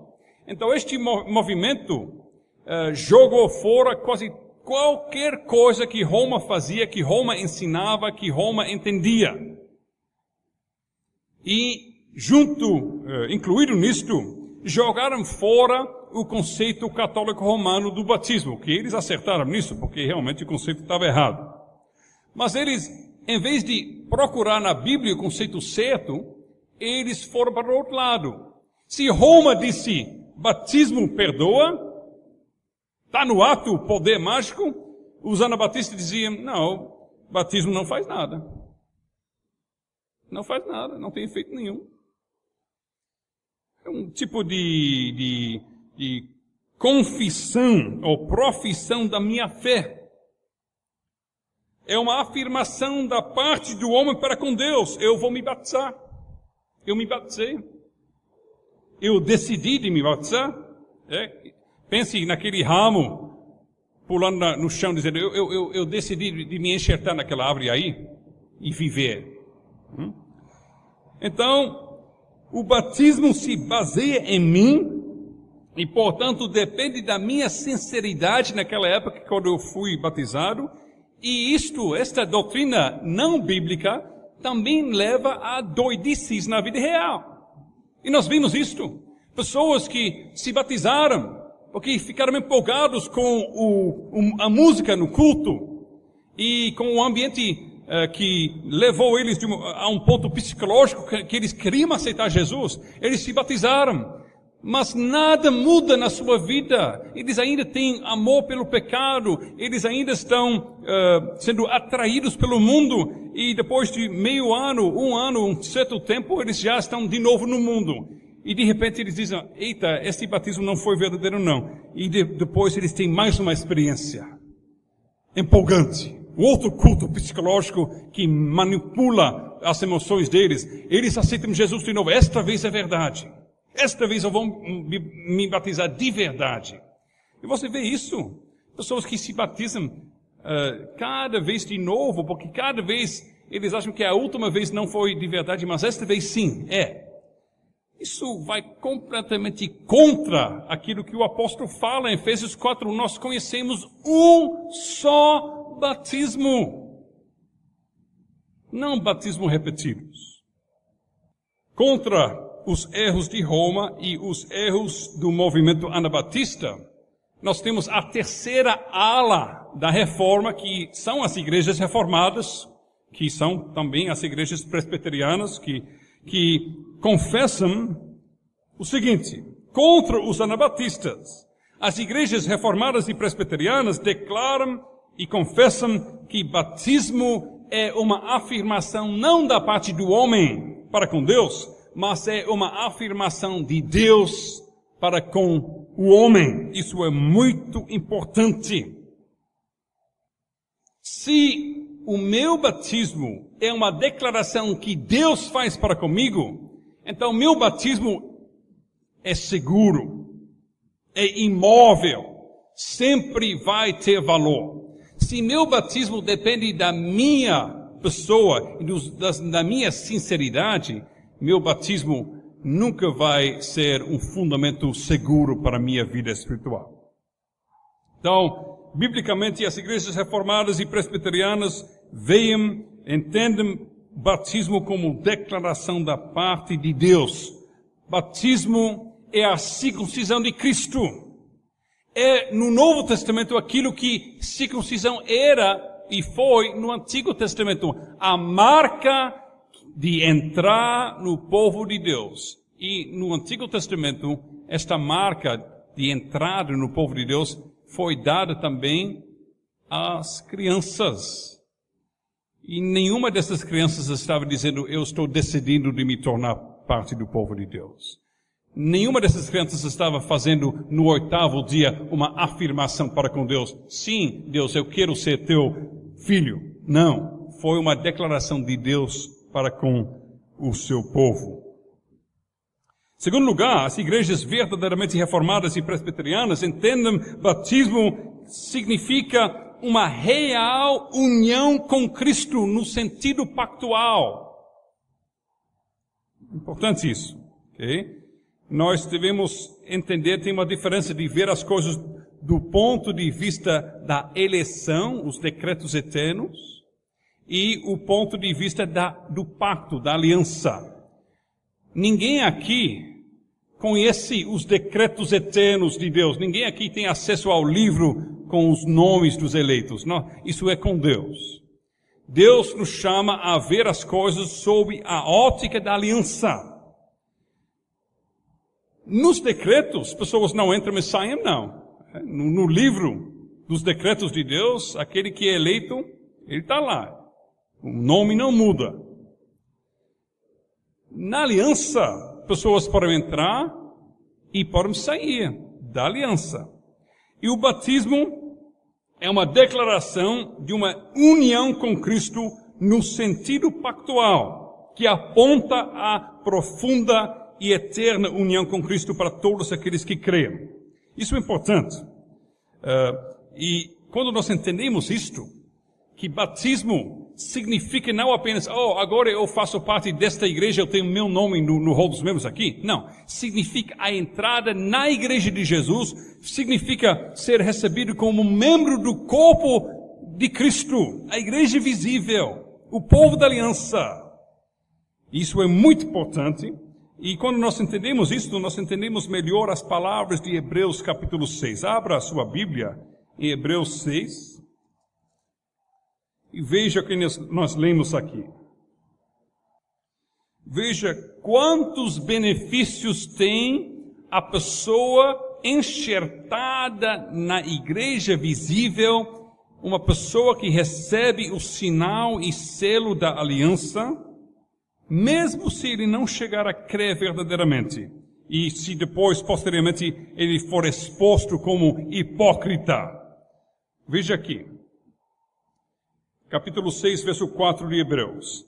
Então este movimento jogou fora quase qualquer coisa que Roma fazia, que Roma ensinava, que Roma entendia. E incluído nisto, jogaram fora o conceito católico romano do batismo, que eles acertaram nisso, porque realmente o conceito estava errado. Mas eles, em vez de procurar na Bíblia o conceito certo, eles foram para o outro lado. Se Roma disse, batismo perdoa, está no ato o poder mágico, os anabatistas diziam, não, batismo não faz nada. Não faz nada, não tem efeito nenhum. É um tipo de confissão ou profissão da minha fé. É uma afirmação da parte do homem para com Deus. Eu vou me batizar. Eu me batizei. Eu decidi de me batizar. Pense naquele ramo pulando no chão, dizendo, eu decidi de me enxertar naquela árvore aí e viver. Então, o batismo se baseia em mim e, portanto, depende da minha sinceridade naquela época quando eu fui batizado. E esta doutrina não bíblica também leva a doidices na vida real. E nós vimos isto. Pessoas que se batizaram porque ficaram empolgados com a música no culto e com o ambiente que levou eles a um ponto psicológico que eles queriam aceitar Jesus. Eles se batizaram, mas nada muda na sua vida. Eles ainda têm amor pelo pecado, eles ainda estão sendo atraídos pelo mundo, e depois de meio ano, um certo tempo, eles já estão de novo no mundo. E de repente eles dizem, eita, esse batismo não foi verdadeiro não. E depois eles têm mais uma experiência empolgante. Um outro culto psicológico que manipula as emoções deles. Eles aceitam Jesus de novo. Esta vez é verdade. Esta vez eu vou me batizar de verdade. E você vê isso. Pessoas que se batizam cada vez de novo, porque cada vez eles acham que a última vez não foi de verdade, mas esta vez sim, é. Isso vai completamente contra aquilo que o apóstolo fala em Efésios 4. Nós conhecemos um só batismo. Não batismo repetidos. Contra os erros de Roma e os erros do movimento anabatista, nós temos a terceira ala da reforma, que são as igrejas reformadas, que são também as igrejas presbiterianas, que confessam o seguinte: contra os anabatistas, as igrejas reformadas e presbiterianas declaram e confessam que batismo é uma afirmação não da parte do homem para com Deus, mas é uma afirmação de Deus para com o homem. Isso é muito importante. Se o meu batismo é uma declaração que Deus faz para comigo, então meu batismo é seguro, é imóvel, sempre vai ter valor. Se meu batismo depende da minha pessoa e da minha sinceridade, meu batismo nunca vai ser um fundamento seguro para a minha vida espiritual. Então, biblicamente, as igrejas reformadas e presbiterianas entendem batismo como declaração da parte de Deus. Batismo é a circuncisão de Cristo. É no Novo Testamento aquilo que circuncisão era e foi no Antigo Testamento. A marca de entrar no povo de Deus. E no Antigo Testamento, esta marca de entrada no povo de Deus foi dada também às crianças. E nenhuma dessas crianças estava dizendo, eu estou decidindo de me tornar parte do povo de Deus. Nenhuma dessas crianças estava fazendo no 8º dia uma afirmação para com Deus. Sim, Deus, eu quero ser teu filho. Não, foi uma declaração de Deus para com o seu povo. Segundo lugar, as igrejas verdadeiramente reformadas e presbiterianas entendem batismo significa uma real união com Cristo no sentido pactual. Importante isso, ok? Nós devemos entender, tem uma diferença de ver as coisas do ponto de vista da eleição, os decretos eternos, e o ponto de vista do pacto, da aliança. Ninguém aqui conhece os decretos eternos de Deus. Ninguém aqui tem acesso ao livro com os nomes dos eleitos. Não, isso é com Deus. Deus nos chama a ver as coisas sob a ótica da aliança. Nos decretos, pessoas não entram e saem, não. No livro dos decretos de Deus, aquele que é eleito, ele está lá. O nome não muda. Na aliança, pessoas podem entrar e podem sair da aliança. E o batismo é uma declaração de uma união com Cristo no sentido pactual, que aponta à profunda e eterna união com Cristo para todos aqueles que creem. Isso é importante. E quando nós entendemos isto, que batismo significa não apenas, agora eu faço parte desta igreja, eu tenho meu nome no rol dos membros aqui. Não. Significa a entrada na igreja de Jesus, significa ser recebido como membro do corpo de Cristo, a igreja visível, o povo da aliança. Isso é muito importante. E quando nós entendemos isso, nós entendemos melhor as palavras de Hebreus capítulo 6. Abra a sua Bíblia em Hebreus 6. E veja o que nós lemos aqui. Veja quantos benefícios tem a pessoa enxertada na igreja visível, uma pessoa que recebe o sinal e selo da aliança, mesmo se ele não chegar a crer verdadeiramente, e se depois, posteriormente, ele for exposto como hipócrita. Veja aqui. Capítulo 6, verso 4 de Hebreus.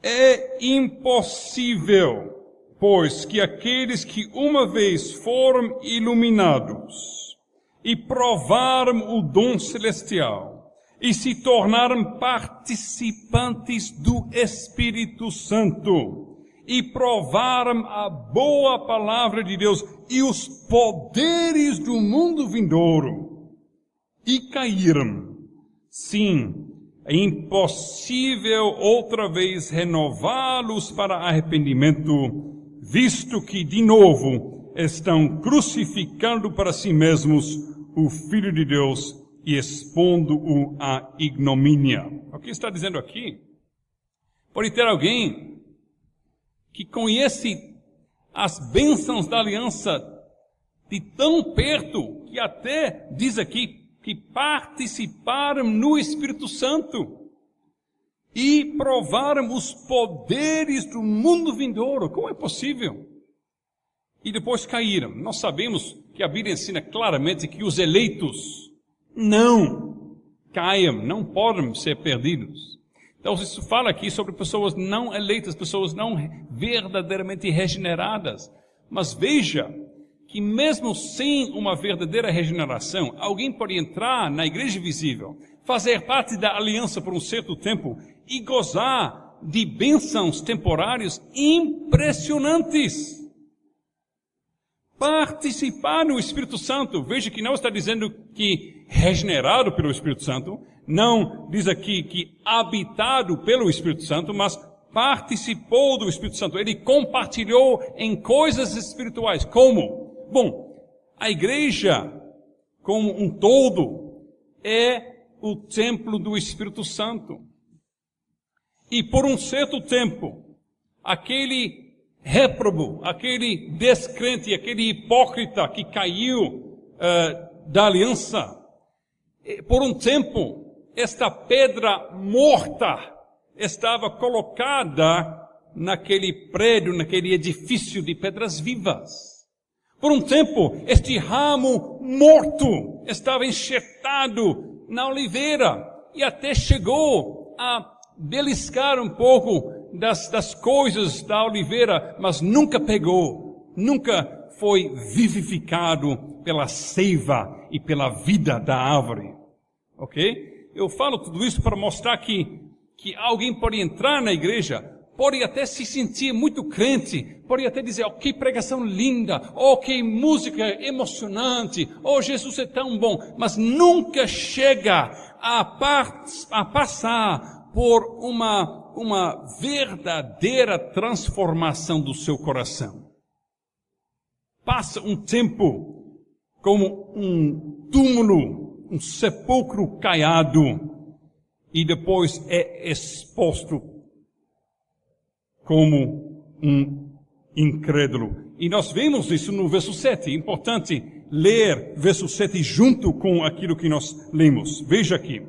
É impossível, pois, que aqueles que uma vez foram iluminados e provaram o dom celestial e se tornaram participantes do Espírito Santo e provaram a boa palavra de Deus e os poderes do mundo vindouro e caíram. Sim, é impossível outra vez renová-los para arrependimento, visto que, de novo, estão crucificando para si mesmos o Filho de Deus e expondo-o à ignomínia. O que está dizendo aqui? Pode ter alguém que conhece as bênçãos da aliança de tão perto, que até diz aqui, que participaram no Espírito Santo e provaram os poderes do mundo vindouro. Como é possível? E depois caíram. Nós sabemos que a Bíblia ensina claramente que os eleitos não caiam, não podem ser perdidos. Então isso fala aqui sobre pessoas não eleitas, pessoas não verdadeiramente regeneradas. Mas veja que mesmo sem uma verdadeira regeneração, alguém pode entrar na igreja visível, fazer parte da aliança por um certo tempo e gozar de bênçãos temporárias impressionantes. Participar no Espírito Santo. Veja que não está dizendo que regenerado pelo Espírito Santo, não diz aqui que habitado pelo Espírito Santo, mas participou do Espírito Santo. Ele compartilhou em coisas espirituais. Como? Bom, a igreja, como um todo, é o templo do Espírito Santo. E por um certo tempo, aquele réprobo, aquele descrente, aquele hipócrita que caiu da aliança, por um tempo, esta pedra morta estava colocada naquele prédio, naquele edifício de pedras vivas. Por um tempo, este ramo morto estava enxertado na oliveira e até chegou a beliscar um pouco das coisas da oliveira, mas nunca pegou, nunca foi vivificado pela seiva e pela vida da árvore. Ok? Eu falo tudo isso para mostrar que alguém pode entrar na igreja, pode até se sentir muito crente, pode até dizer, oh, que pregação linda, oh, que música emocionante, oh, Jesus é tão bom, mas nunca chega a passar por uma verdadeira transformação do seu coração. Passa um tempo como um túmulo, um sepulcro caiado, e depois é exposto como um incrédulo. E nós vemos isso no verso 7. É importante ler verso 7 junto com aquilo que nós lemos. Veja aqui.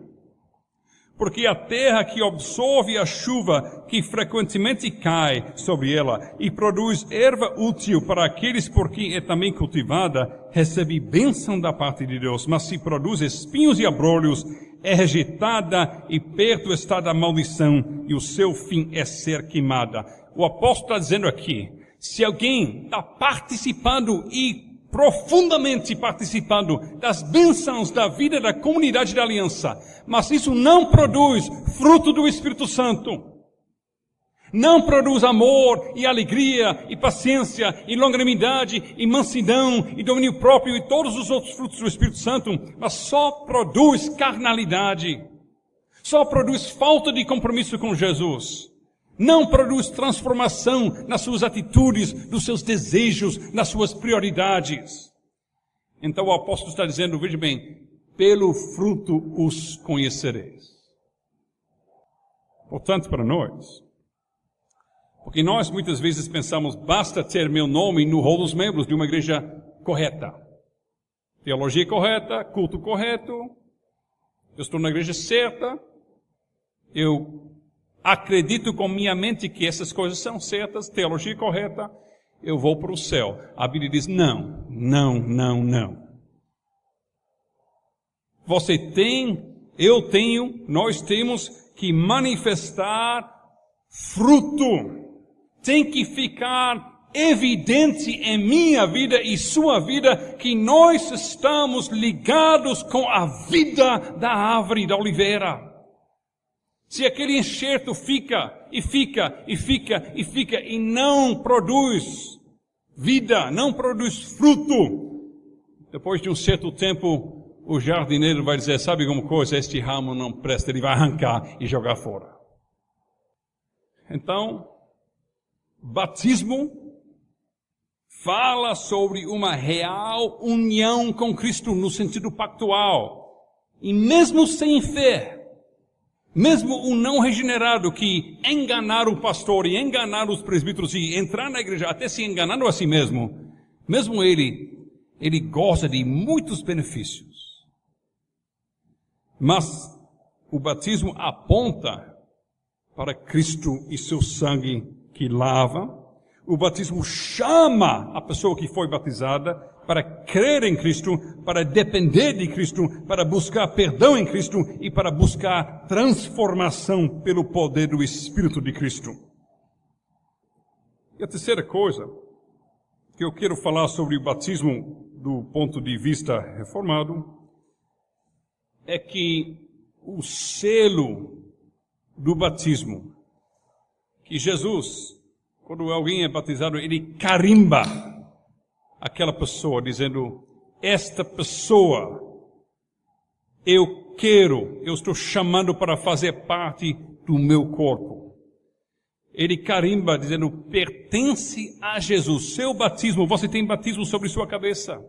Porque a terra que absorve a chuva que frequentemente cai sobre ela e produz erva útil para aqueles por quem é também cultivada, recebe bênção da parte de Deus. Mas se produz espinhos e abrolhos, é rejeitada e perto está da maldição, e o seu fim é ser queimada. O apóstolo está dizendo aqui, se alguém está participando e profundamente participando das bênçãos da vida da comunidade da aliança, mas isso não produz fruto do Espírito Santo, não produz amor e alegria e paciência e longanimidade e mansidão e domínio próprio e todos os outros frutos do Espírito Santo, mas só produz carnalidade, só produz falta de compromisso com Jesus, não produz transformação nas suas atitudes, nos seus desejos, nas suas prioridades. Então o apóstolo está dizendo, veja bem, pelo fruto os conhecereis. Portanto, para nós, porque nós muitas vezes pensamos, basta ter meu nome no rol dos membros de uma igreja correta. Teologia correta, culto correto, eu estou na igreja certa, eu acredito com minha mente que essas coisas são certas, teologia correta, eu vou para o céu. A Bíblia diz, não, não, não, não. Você tem, eu tenho, nós temos que manifestar fruto. Tem que ficar evidente em minha vida e sua vida que nós estamos ligados com a vida da árvore da oliveira. Se aquele enxerto fica e não produz vida, não produz fruto, depois de um certo tempo, o jardineiro vai dizer, sabe alguma coisa, este ramo não presta, ele vai arrancar e jogar fora. Então, batismo fala sobre uma real união com Cristo no sentido pactual. E mesmo sem fé, mesmo o não regenerado que enganar o pastor e enganar os presbíteros e entrar na igreja até se enganando a si mesmo, mesmo ele goza de muitos benefícios. Mas o batismo aponta para Cristo e seu sangue que lava. O batismo chama a pessoa que foi batizada para crer em Cristo, para depender de Cristo, para buscar perdão em Cristo e para buscar transformação pelo poder do Espírito de Cristo. E a terceira coisa que eu quero falar sobre o batismo do ponto de vista reformado é que o selo do batismo, que Jesus, quando alguém é batizado, ele carimba aquela pessoa, dizendo, esta pessoa, eu estou chamando para fazer parte do meu corpo. Ele carimba, dizendo, pertence a Jesus. Seu batismo, você tem batismo sobre sua cabeça.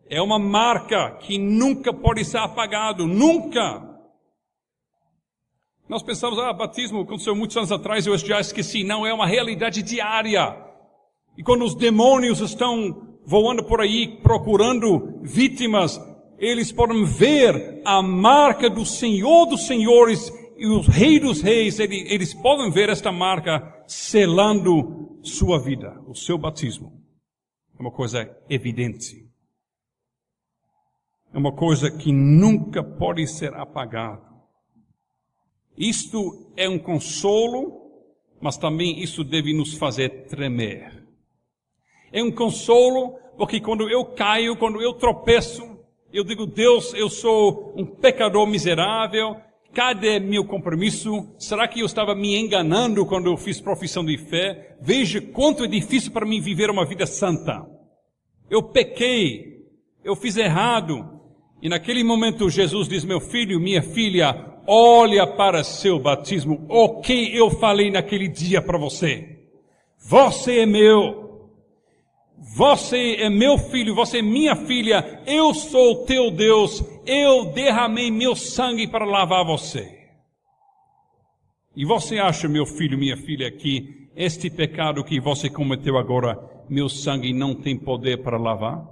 É uma marca que nunca pode ser apagado, nunca. Nós pensamos, batismo aconteceu muitos anos atrás, eu já esqueci. Não, é uma realidade diária. E quando os demônios estão voando por aí, procurando vítimas, eles podem ver a marca do Senhor dos Senhores e o Rei dos Reis. Eles podem ver esta marca selando sua vida, o seu batismo. É uma coisa evidente. É uma coisa que nunca pode ser apagada. Isto é um consolo, mas também isso deve nos fazer tremer. É um consolo porque quando eu caio, quando eu tropeço, eu digo, Deus, eu sou um pecador miserável, cadê meu compromisso? Será que eu estava me enganando quando eu fiz profissão de fé? Veja quanto é difícil para mim viver uma vida santa. Eu pequei, eu fiz errado. E naquele momento Jesus diz, meu filho, minha filha, olha para seu batismo, o que eu falei naquele dia para você. Você é meu. Você é meu filho, você é minha filha, eu sou teu Deus, eu derramei meu sangue para lavar você. E você acha, meu filho, minha filha, que este pecado que você cometeu agora, meu sangue não tem poder para lavar?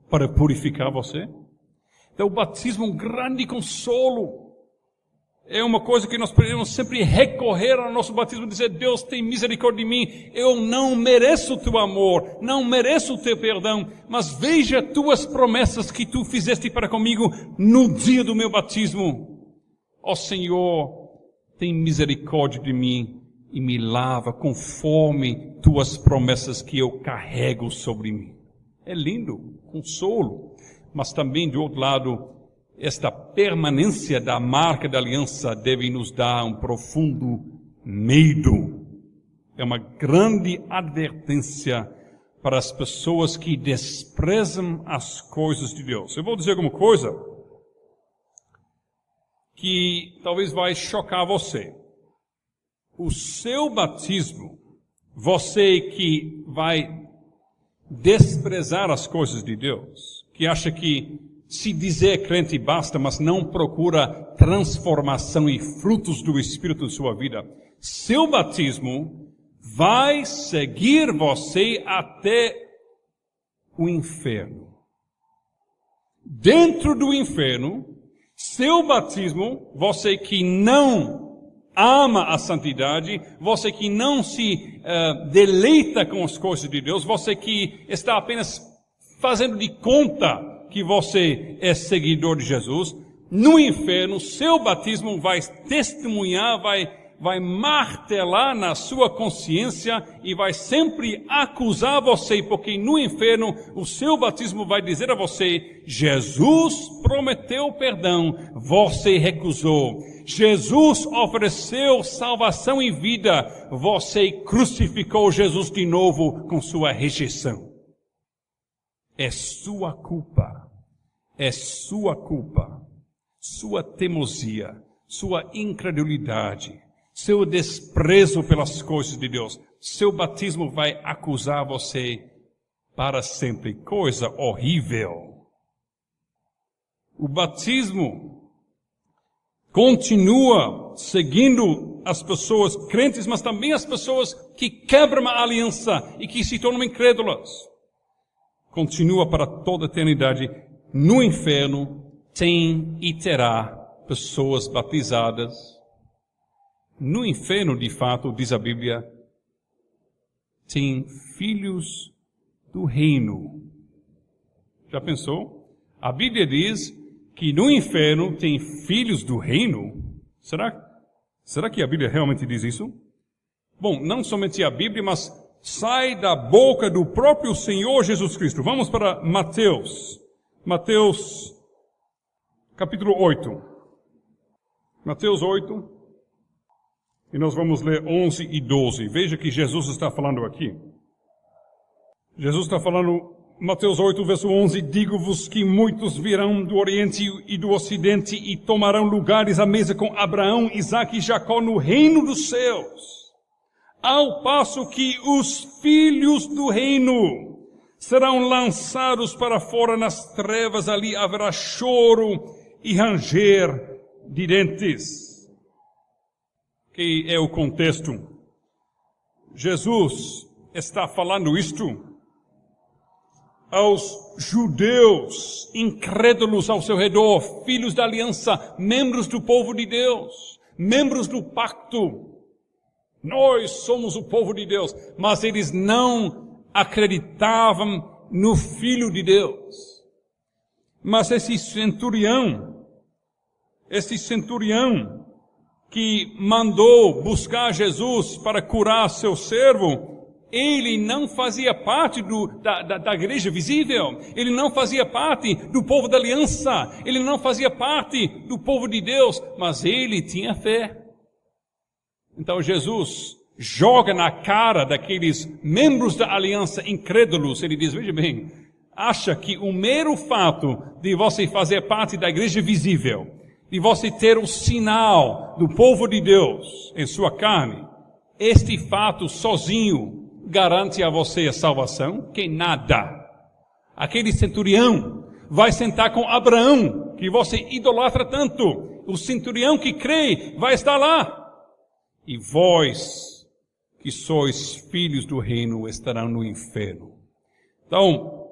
Para purificar você? Então o batismo é um grande consolo. É uma coisa que nós podemos sempre recorrer ao nosso batismo e dizer, Deus tem misericórdia de mim, eu não mereço o teu amor, não mereço o teu perdão, mas veja tuas promessas que tu fizeste para comigo no dia do meu batismo. Ó Senhor, tem misericórdia de mim e me lava conforme tuas promessas que eu carrego sobre mim. É lindo, consolo, mas também do outro lado, esta permanência da marca da aliança deve nos dar um profundo medo. É uma grande advertência para as pessoas que desprezam as coisas de Deus. Eu vou dizer alguma coisa que talvez vai chocar você. O seu batismo, você que vai desprezar as coisas de Deus, que acha que se dizer crente basta, mas não procura transformação e frutos do Espírito em sua vida, seu batismo vai seguir você até o inferno. Dentro do inferno, seu batismo, você que não ama a santidade, você que não se deleita com as coisas de Deus, você que está apenas fazendo de conta que você é seguidor de Jesus, no inferno, seu batismo vai testemunhar, vai martelar na sua consciência e vai sempre acusar você, porque no inferno o seu batismo vai dizer a você, Jesus prometeu perdão, você recusou. Jesus ofereceu salvação e vida, você crucificou Jesus de novo com sua rejeição. É sua culpa, sua teimosia, sua incredulidade, seu desprezo pelas coisas de Deus. Seu batismo vai acusar você para sempre. Coisa horrível. O batismo continua seguindo as pessoas crentes, mas também as pessoas que quebram a aliança e que se tornam incrédulas. Continua para toda a eternidade. No inferno tem e terá pessoas batizadas. No inferno, de fato, diz a Bíblia, tem filhos do reino. Já pensou? A Bíblia diz que no inferno tem filhos do reino. Será que a Bíblia realmente diz isso? Bom, não somente a Bíblia, mas sai da boca do próprio Senhor Jesus Cristo. Vamos para Mateus. Mateus, capítulo 8. Mateus 8. E nós vamos ler 11 e 12. Veja que Jesus está falando aqui. Jesus está falando, Mateus 8, verso 11, digo-vos que muitos virão do Oriente e do Ocidente e tomarão lugares à mesa com Abraão, Isaque e Jacó no reino dos céus. Ao passo que os filhos do reino serão lançados para fora nas trevas, ali haverá choro e ranger de dentes. Que é o contexto? Jesus está falando isto aos judeus incrédulos ao seu redor, filhos da aliança, membros do povo de Deus, membros do pacto. Nós somos o povo de Deus, mas eles não acreditavam no Filho de Deus. Mas esse centurião, que mandou buscar Jesus para curar seu servo, ele não fazia parte da igreja visível, ele não fazia parte do povo da aliança, ele não fazia parte do povo de Deus, mas ele tinha fé. Então Jesus joga na cara daqueles membros da aliança incrédulos, ele diz, veja bem, acha que o mero fato de você fazer parte da igreja visível, de você ter o sinal do povo de Deus em sua carne, este fato sozinho garante a você a salvação? Que nada. Aquele centurião vai sentar com Abraão, que você idolatra tanto. O centurião que crê vai estar lá. E vós, que sois filhos do reino, estarão no inferno. Então,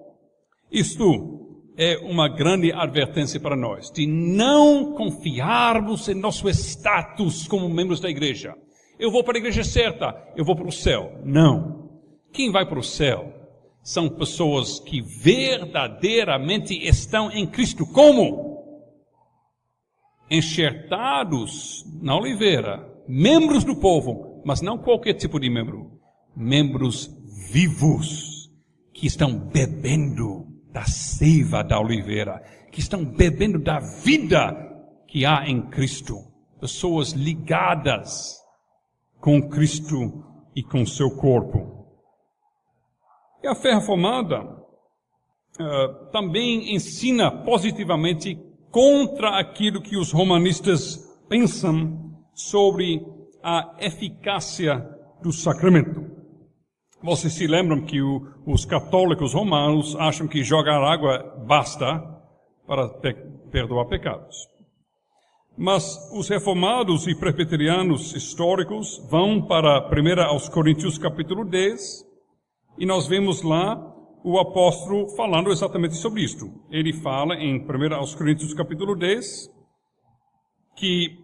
isto é uma grande advertência para nós, de não confiarmos em nosso status como membros da igreja. Eu vou para a igreja certa, eu vou para o céu. Não. Quem vai para o céu são pessoas que verdadeiramente estão em Cristo. Como? Enxertados na oliveira, membros do povo, mas não qualquer tipo de membro. Membros vivos, que estão bebendo da seiva da oliveira, que estão bebendo da vida que há em Cristo. Pessoas ligadas com Cristo e com seu corpo. E a fé reformada também ensina positivamente contra aquilo que os romanistas pensam sobre a eficácia do sacramento. Vocês se lembram que os católicos romanos acham que jogar água basta para perdoar pecados. Mas os reformados e presbiterianos históricos vão para 1 aos Coríntios capítulo 10, e nós vemos lá o apóstolo falando exatamente sobre isto. Ele fala em 1 aos Coríntios capítulo 10, que,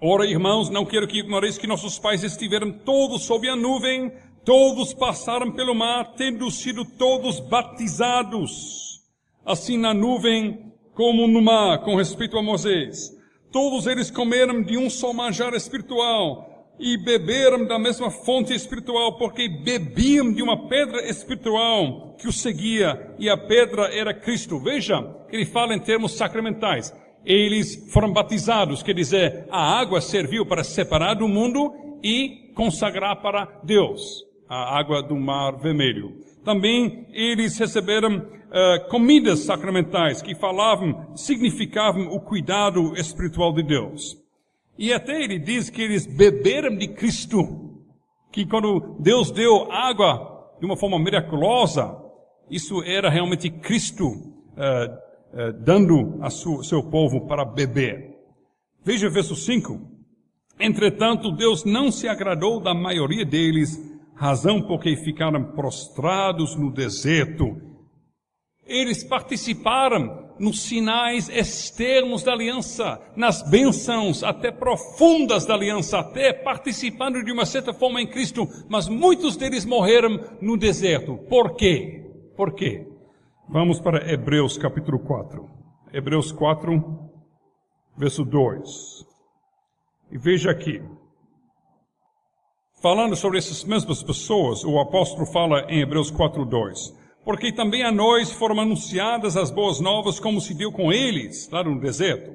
ora irmãos, não quero que ignoreis que nossos pais estiveram todos sob a nuvem, todos passaram pelo mar, tendo sido todos batizados, assim na nuvem como no mar, com respeito a Moisés. Todos eles comeram de um só manjar espiritual e beberam da mesma fonte espiritual, porque bebiam de uma pedra espiritual que os seguia, e a pedra era Cristo. Veja que ele fala em termos sacramentais. Eles foram batizados, quer dizer, a água serviu para separar do mundo e consagrar para Deus, a água do Mar Vermelho. Também eles receberam comidas sacramentais que significavam o cuidado espiritual de Deus. E até ele diz que eles beberam de Cristo, que quando Deus deu água de uma forma miraculosa, isso era realmente Cristo dando a seu povo para beber. Veja o verso 5. Entretanto, Deus não se agradou da maioria deles, razão porque ficaram prostrados no deserto. Eles participaram nos sinais externos da aliança, nas bênçãos até profundas da aliança, até participando de uma certa forma em Cristo, mas muitos deles morreram no deserto. Por quê? Por quê? Vamos para Hebreus capítulo 4. Hebreus 4, verso 2. E veja aqui. Falando sobre essas mesmas pessoas, o apóstolo fala em Hebreus 4, 2. Porque também a nós foram anunciadas as boas novas, como se deu com eles, lá no deserto.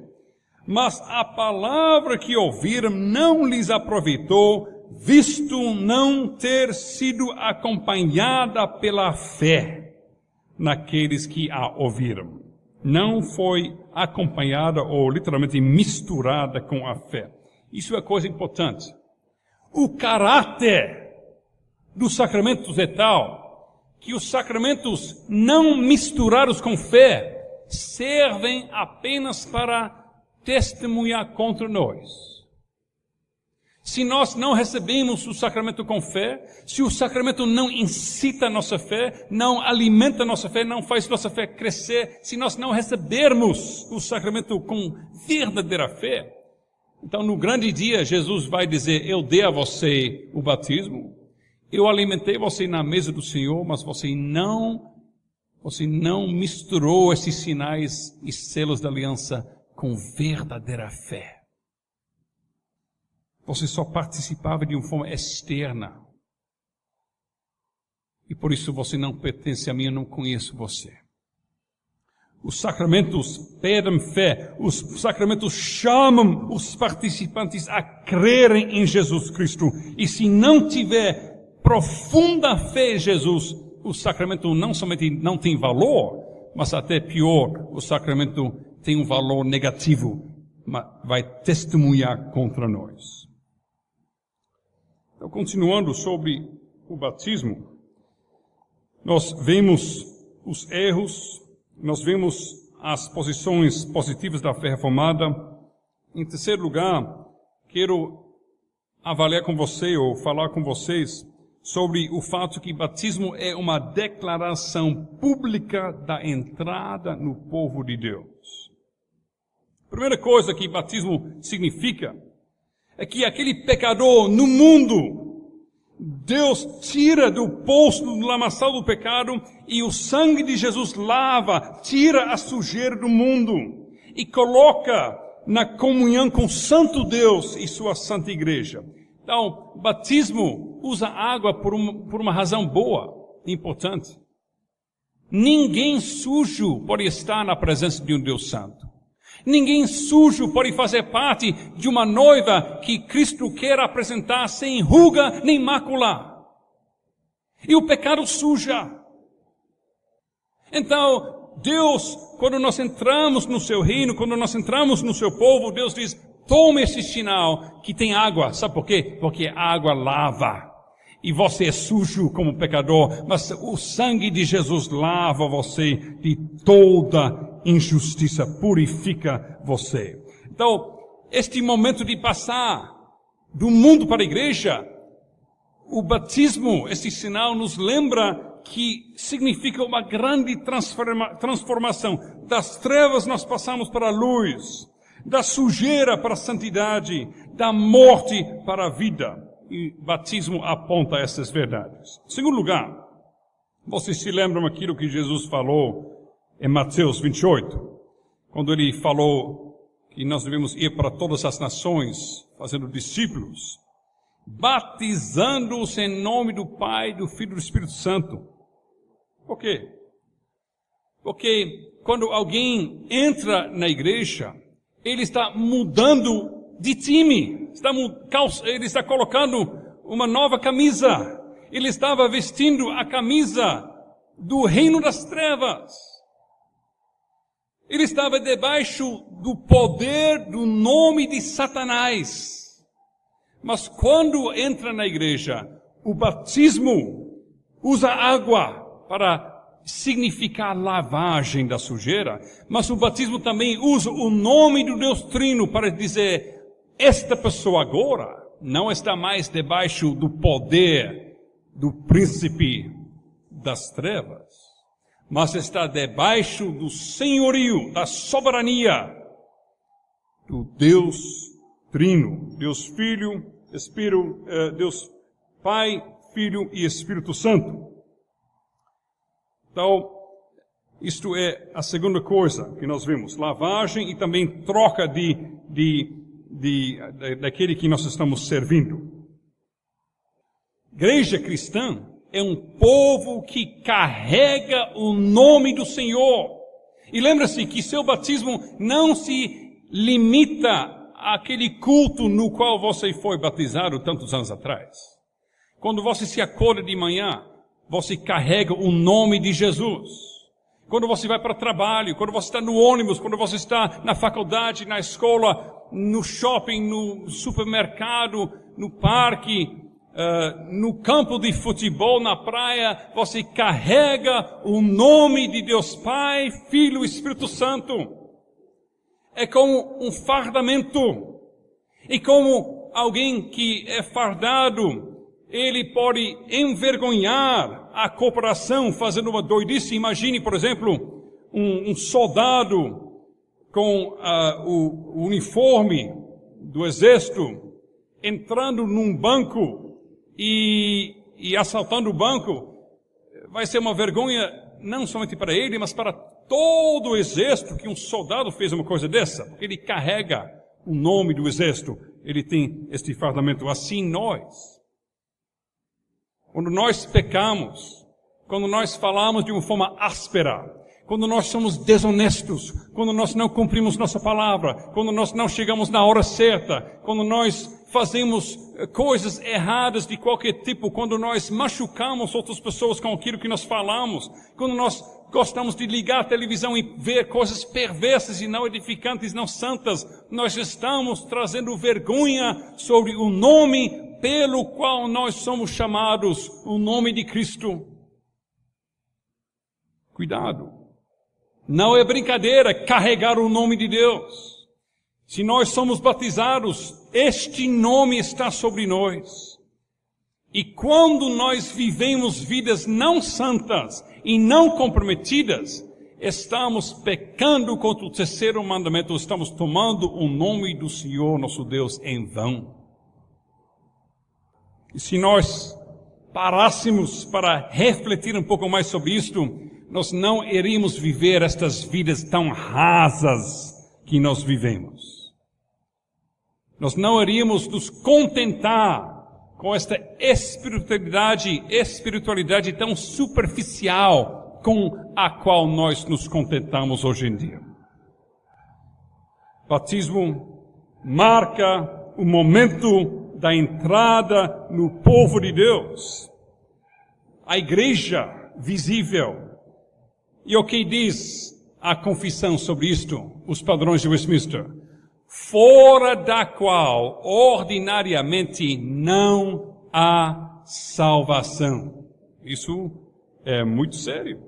Mas a palavra que ouviram não lhes aproveitou, visto não ter sido acompanhada pela fé naqueles que a ouviram. Não foi acompanhada ou literalmente misturada com a fé. Isso é coisa importante. O caráter dos sacramentos é tal que os sacramentos não misturados com fé servem apenas para testemunhar contra nós. Se nós não recebemos o sacramento com fé, se o sacramento não incita a nossa fé, não alimenta a nossa fé, não faz nossa fé crescer, se nós não recebermos o sacramento com verdadeira fé, então no grande dia Jesus vai dizer, eu dei a você o batismo, eu alimentei você na mesa do Senhor, mas você não misturou esses sinais e selos da aliança com verdadeira fé. Você só participava de uma forma externa. E por isso você não pertence a mim, eu não conheço você. Os sacramentos pedem fé. Os sacramentos chamam os participantes a crerem em Jesus Cristo. E se não tiver profunda fé em Jesus, o sacramento não somente não tem valor, mas até pior, o sacramento tem um valor negativo, mas vai testemunhar contra nós. Então, continuando sobre o batismo, nós vemos os erros, nós vemos as posições positivas da fé reformada. Em terceiro lugar, quero avaliar com você ou falar com vocês sobre o fato que batismo é uma declaração pública da entrada no povo de Deus. A primeira coisa que batismo significa é que aquele pecador no mundo, Deus tira do poço, do lamaçal do pecado, e o sangue de Jesus lava, tira a sujeira do mundo e coloca na comunhão com o Santo Deus e sua Santa Igreja. Então, batismo usa água por uma razão boa, importante. Ninguém sujo pode estar na presença de um Deus Santo. Ninguém sujo pode fazer parte de uma noiva que Cristo quer apresentar sem ruga nem mácula. E o pecado suja. Então, Deus, quando nós entramos no seu reino, quando nós entramos no seu povo, Deus diz, tome esse sinal que tem água. Sabe por quê? Porque a água lava. E você é sujo como pecador, mas o sangue de Jesus lava você de toda injustiça, purifica você. Então, este momento de passar do mundo para a igreja, o batismo, esse sinal nos lembra que significa uma grande transformação. Das trevas nós passamos para a luz, da sujeira para a santidade, da morte para a vida. E batismo aponta essas verdades. Em segundo lugar, vocês se lembram aquilo que Jesus falou em Mateus 28, quando ele falou que nós devemos ir para todas as nações, fazendo discípulos, batizando-os em nome do Pai, do Filho e do Espírito Santo. Por quê? Porque quando alguém entra na igreja, ele está mudando de time, ele está colocando uma nova camisa, ele estava vestindo a camisa do reino das trevas, ele estava debaixo do poder do nome de Satanás. Mas quando entra na igreja, o batismo usa água para significar a lavagem da sujeira, mas o batismo também usa o nome do Deus Trino para dizer, esta pessoa agora não está mais debaixo do poder do príncipe das trevas, mas está debaixo do senhorio, da soberania do Deus Trino, Deus Filho, Deus Pai, Filho e Espírito Santo. Então, isto é a segunda coisa que nós vimos, lavagem e também troca daquele que nós estamos servindo. Igreja cristã é um povo que carrega o nome do Senhor. E lembra-se que seu batismo não se limita àquele culto no qual você foi batizado tantos anos atrás. Quando você se acorda de manhã, você carrega o nome de Jesus. Quando você vai para o trabalho, quando você está no ônibus, quando você está na faculdade, na escola, no shopping, no supermercado, no parque, no campo de futebol, na praia, você carrega o nome de Deus Pai, Filho e Espírito Santo. É como um fardamento. E como alguém que é fardado, ele pode envergonhar a corporação fazendo uma doidice. Imagine, por exemplo, um soldado com o uniforme do exército entrando num banco e assaltando o banco. Vai ser uma vergonha não somente para ele, mas para todo o exército que um soldado fez uma coisa dessa, porque ele carrega o nome do exército, ele tem este fardamento. Assim nós, quando nós pecamos, quando nós falamos de uma forma áspera, quando nós somos desonestos, quando nós não cumprimos nossa palavra, quando nós não chegamos na hora certa, quando nós fazemos coisas erradas de qualquer tipo, quando nós machucamos outras pessoas com aquilo que nós falamos, quando nós gostamos de ligar a televisão e ver coisas perversas e não edificantes, não santas, nós estamos trazendo vergonha sobre o nome pelo qual nós somos chamados, o nome de Cristo. Cuidado. Não é brincadeira carregar o nome de Deus. Se nós somos batizados, este nome está sobre nós. E quando nós vivemos vidas não santas e não comprometidas, estamos pecando contra o terceiro mandamento, estamos tomando o nome do Senhor, nosso Deus, em vão. E se nós parássemos para refletir um pouco mais sobre isto, nós não iríamos viver estas vidas tão rasas que nós vivemos. Nós não iríamos nos contentar com esta espiritualidade tão superficial com a qual nós nos contentamos hoje em dia. Batismo marca o momento da entrada no povo de Deus. A igreja visível. E o que diz a confissão sobre isto? Os padrões de Westminster. Fora da qual ordinariamente não há salvação. Isso é muito sério.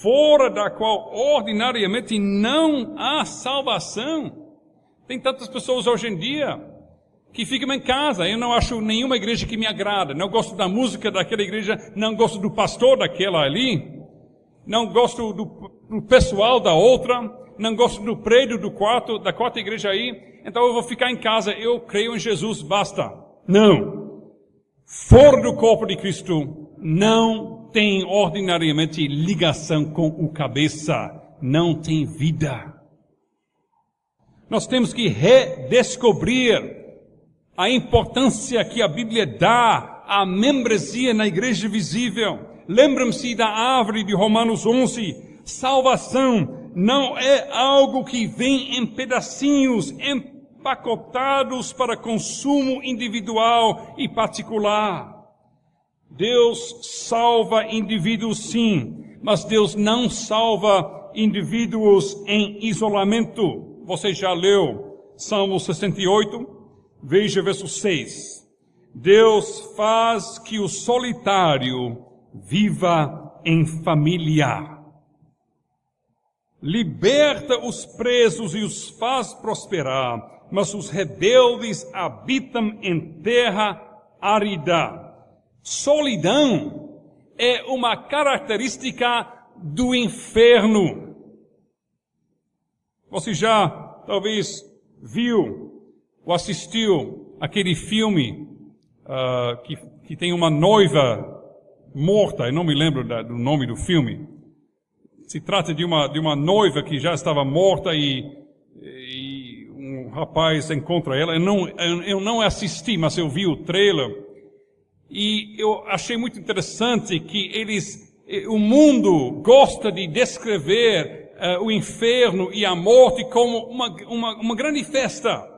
Fora da qual ordinariamente não há salvação. Tem tantas pessoas hoje em dia que ficam em casa. Eu não acho nenhuma igreja que me agrada. Não gosto da música daquela igreja, não gosto do pastor daquela ali, não gosto do pessoal da outra, não gosto do prédio da quarta igreja aí, então eu vou ficar em casa, eu creio em Jesus, basta. Não. Fora do corpo de Cristo, não tem ordinariamente ligação com o cabeça, não tem vida. Nós temos que redescobrir a importância que a Bíblia dá à membresia na igreja visível. Lembrem-se da árvore de Romanos 11. Salvação não é algo que vem em pedacinhos empacotados para consumo individual e particular. Deus salva indivíduos sim, mas Deus não salva indivíduos em isolamento. Você já leu Salmo 68? Veja verso 6. Deus faz que o solitário viva em família. Liberta os presos e os faz prosperar, mas os rebeldes habitam em terra árida. Solidão é uma característica do inferno. Você já, talvez, viu ou assistiu aquele filme que tem uma noiva morta, eu não me lembro do nome do filme. Se trata de uma noiva que já estava morta e um rapaz encontra ela. Eu não assisti, mas eu vi o trailer. E eu achei muito interessante que o mundo gosta de descrever o inferno e a morte como uma grande festa.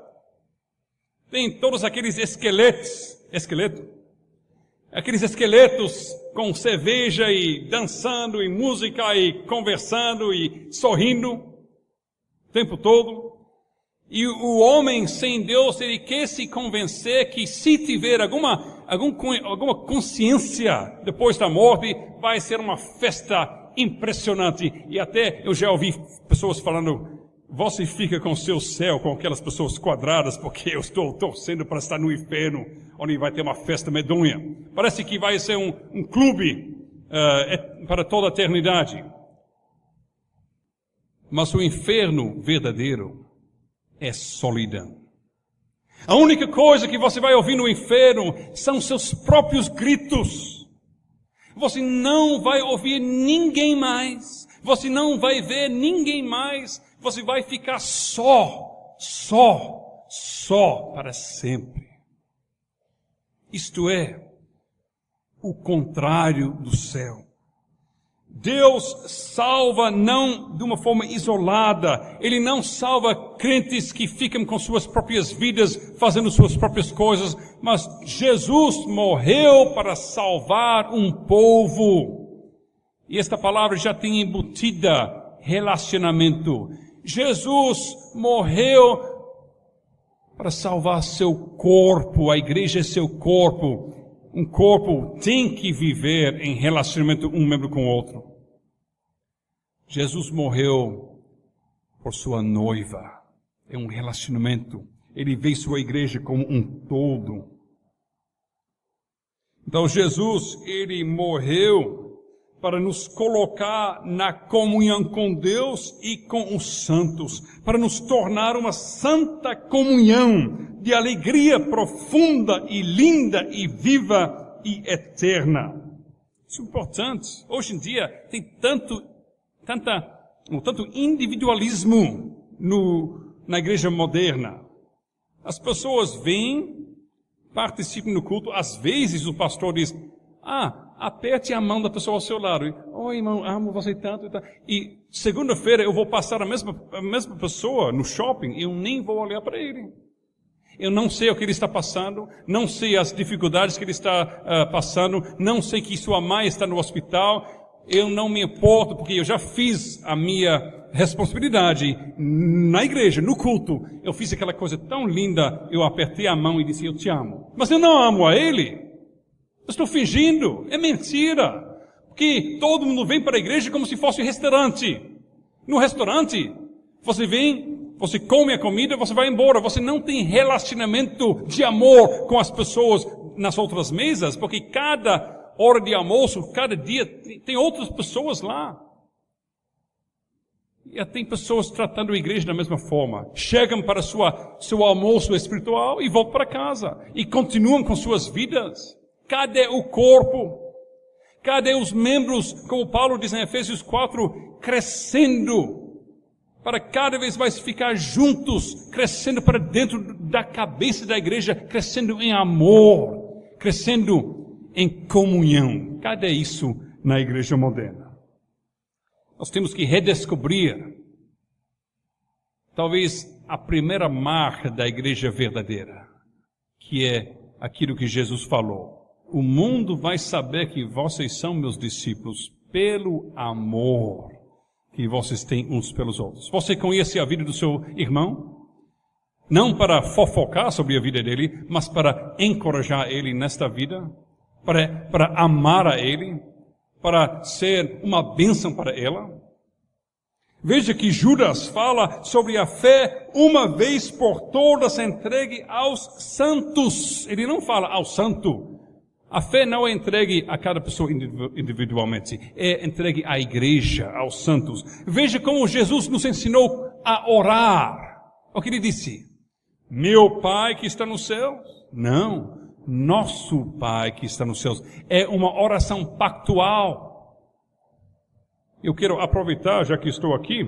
Tem todos aqueles aqueles esqueletos com cerveja e dançando e música e conversando e sorrindo o tempo todo. E o homem sem Deus, ele quer se convencer que se tiver alguma consciência depois da morte, vai ser uma festa impressionante. E até eu já ouvi pessoas falando: você fica com o seu céu, com aquelas pessoas quadradas, porque eu estou torcendo para estar no inferno, onde vai ter uma festa medonha. Parece que vai ser um clube para toda a eternidade. Mas o inferno verdadeiro é solidão. A única coisa que você vai ouvir no inferno são seus próprios gritos. Você não vai ouvir ninguém mais. Você não vai ver ninguém mais. Você vai ficar só. só para sempre. Isto é o contrário do céu. Deus salva não de uma forma isolada. Ele não salva crentes que ficam com suas próprias vidas, fazendo suas próprias coisas. Mas Jesus morreu para salvar um povo. E esta palavra já tem embutida relacionamento. Jesus morreu para salvar seu corpo. A igreja é seu corpo. Um corpo tem que viver em relacionamento um membro com o outro. Jesus morreu por sua noiva. É um relacionamento. Ele vê sua igreja como um todo. Então Jesus, ele morreu para nos colocar na comunhão com Deus e com os santos, para nos tornar uma santa comunhão de alegria profunda e linda e viva e eterna. Isso é importante. Hoje em dia tem tanto individualismo na igreja moderna. As pessoas vêm, participam do culto, às vezes o pastor diz, aperte a mão da pessoa ao seu lado. Oi, irmão, amo você tanto e tanto. E segunda-feira eu vou passar a mesma pessoa no shopping e eu nem vou olhar para ele. Eu não sei o que ele está passando, não sei as dificuldades que ele está passando, não sei que sua mãe está no hospital. Eu não me importo, porque eu já fiz a minha responsabilidade na igreja, no culto. Eu fiz aquela coisa tão linda, eu apertei a mão e disse, eu te amo. Mas eu não amo a ele. Eu estou fingindo, é mentira. Porque todo mundo vem para a igreja como se fosse um restaurante. No restaurante, você vem, você come a comida, você vai embora. Você não tem relacionamento de amor com as pessoas nas outras mesas, porque cada hora de almoço, cada dia, tem outras pessoas lá. E tem pessoas tratando a igreja da mesma forma. Chegam para seu almoço espiritual e voltam para casa. E continuam com suas vidas. Cadê o corpo? Cadê os membros, como Paulo diz em Efésios 4, crescendo? Para cada vez mais ficar juntos, crescendo para dentro da cabeça da igreja, crescendo em amor, crescendo em comunhão. Cadê isso na igreja moderna? Nós temos que redescobrir, talvez, a primeira marca da igreja verdadeira, que é aquilo que Jesus falou. O mundo vai saber que vocês são meus discípulos pelo amor que vocês têm uns pelos outros. Você conhece a vida do seu irmão? Não para fofocar sobre a vida dele, mas para encorajar ele nesta vida, para amar a ele, para ser uma bênção para ela. Veja que Judas fala sobre a fé uma vez por todas entregue aos santos. Ele não fala ao santo. A fé não é entregue a cada pessoa individualmente, é entregue à igreja, aos santos. Veja como Jesus nos ensinou a orar. O que ele disse? Meu Pai que está nos céus? Não, nosso Pai que está nos céus. É uma oração pactual. Eu quero aproveitar, já que estou aqui,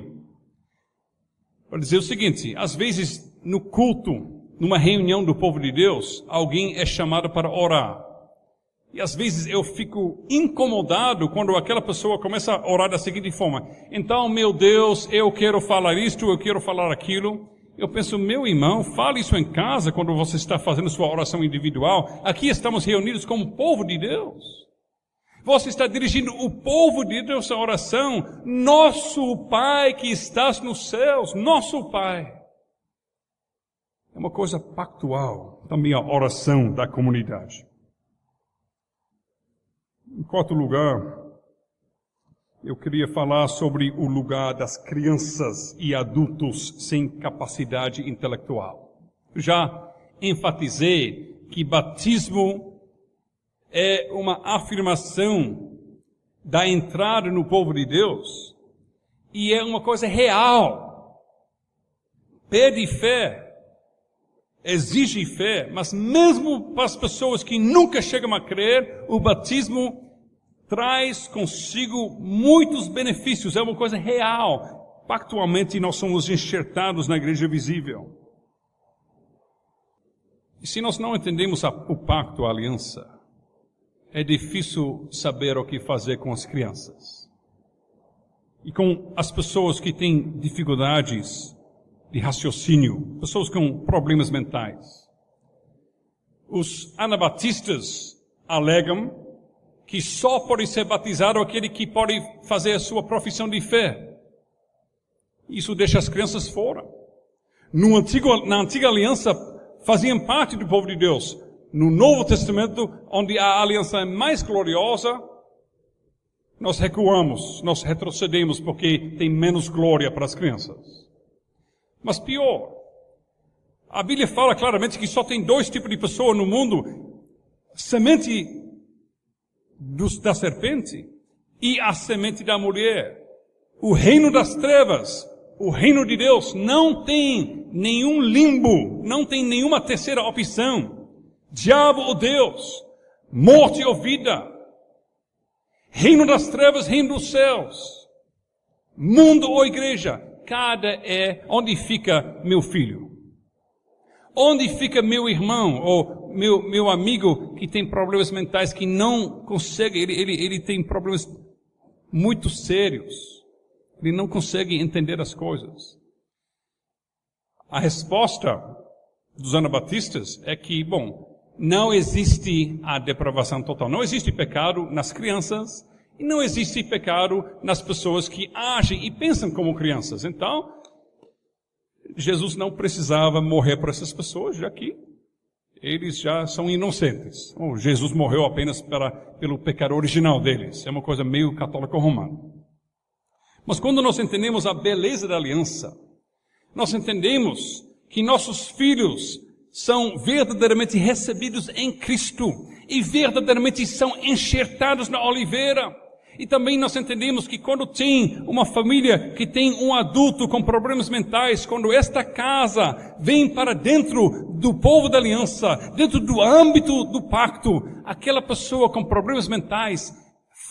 para dizer o seguinte. Às vezes, no culto, numa reunião do povo de Deus, alguém é chamado para orar. E às vezes eu fico incomodado quando aquela pessoa começa a orar da seguinte forma. Então, meu Deus, eu quero falar isto, eu quero falar aquilo. Eu penso, meu irmão, fale isso em casa quando você está fazendo sua oração individual. Aqui estamos reunidos como povo de Deus. Você está dirigindo o povo de Deus à oração. Nosso Pai que estás nos céus, nosso Pai. É uma coisa pactual, também a oração da comunidade. Em quarto lugar, eu queria falar sobre o lugar das crianças e adultos sem capacidade intelectual. Já enfatizei que batismo é uma afirmação da entrada no povo de Deus e é uma coisa real. Pede fé, exige fé, mas mesmo para as pessoas que nunca chegam a crer, o batismo traz consigo muitos benefícios, é uma coisa real. Pactualmente nós somos enxertados na igreja visível. E se nós não entendemos o pacto, a aliança, é difícil saber o que fazer com as crianças. E com as pessoas que têm dificuldades de raciocínio, pessoas com problemas mentais. Os anabatistas alegam que só pode ser batizado aquele que pode fazer a sua profissão de fé. Isso deixa as crianças fora. Na antiga aliança, faziam parte do povo de Deus. No Novo Testamento, onde a aliança é mais gloriosa, nós recuamos, nós retrocedemos porque tem menos glória para as crianças. Mas pior, a Bíblia fala claramente que só tem 2 tipos de pessoa no mundo: semente da serpente e a semente da mulher. O reino das trevas, o reino de Deus, não tem nenhum limbo, não tem nenhuma terceira opção. Diabo ou Deus, morte ou vida, reino das trevas, reino dos céus, mundo ou igreja, cada é onde fica meu filho. Onde fica meu irmão ou meu amigo que tem problemas mentais, que não consegue, ele tem problemas muito sérios. Ele não consegue entender as coisas. A resposta dos anabatistas é que, não existe a depravação total. Não existe pecado nas crianças e não existe pecado nas pessoas que agem e pensam como crianças. Então, Jesus não precisava morrer para essas pessoas, já que eles já são inocentes. Jesus morreu apenas pelo pecado original deles. É uma coisa meio católico-romana. Mas quando nós entendemos a beleza da aliança, nós entendemos que nossos filhos são verdadeiramente recebidos em Cristo e verdadeiramente são enxertados na oliveira. E também nós entendemos que quando tem uma família que tem um adulto com problemas mentais, quando esta casa vem para dentro do povo da aliança, dentro do âmbito do pacto, aquela pessoa com problemas mentais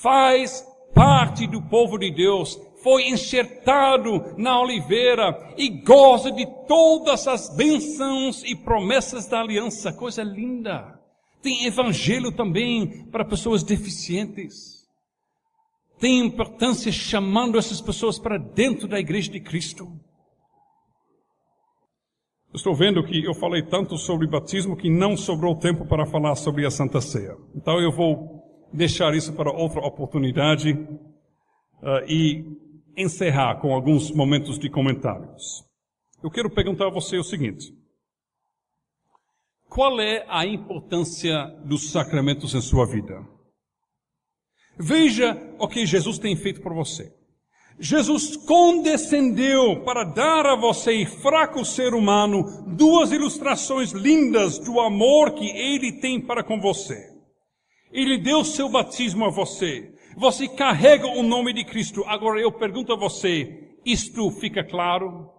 faz parte do povo de Deus, foi enxertado na oliveira e goza de todas as bênçãos e promessas da aliança. Coisa linda. Tem evangelho também para pessoas deficientes. Tem importância chamando essas pessoas para dentro da igreja de Cristo. Estou vendo que eu falei tanto sobre batismo que não sobrou tempo para falar sobre a Santa Ceia. Então eu vou deixar isso para outra oportunidade e encerrar com alguns momentos de comentários. Eu quero perguntar a você o seguinte: qual é a importância dos sacramentos em sua vida? Veja o que Jesus tem feito por você. Jesus condescendeu para dar a você, fraco ser humano, 2 ilustrações lindas do amor que Ele tem para com você. Ele deu seu batismo a você. Você carrega o nome de Cristo. Agora eu pergunto a você, isto fica claro?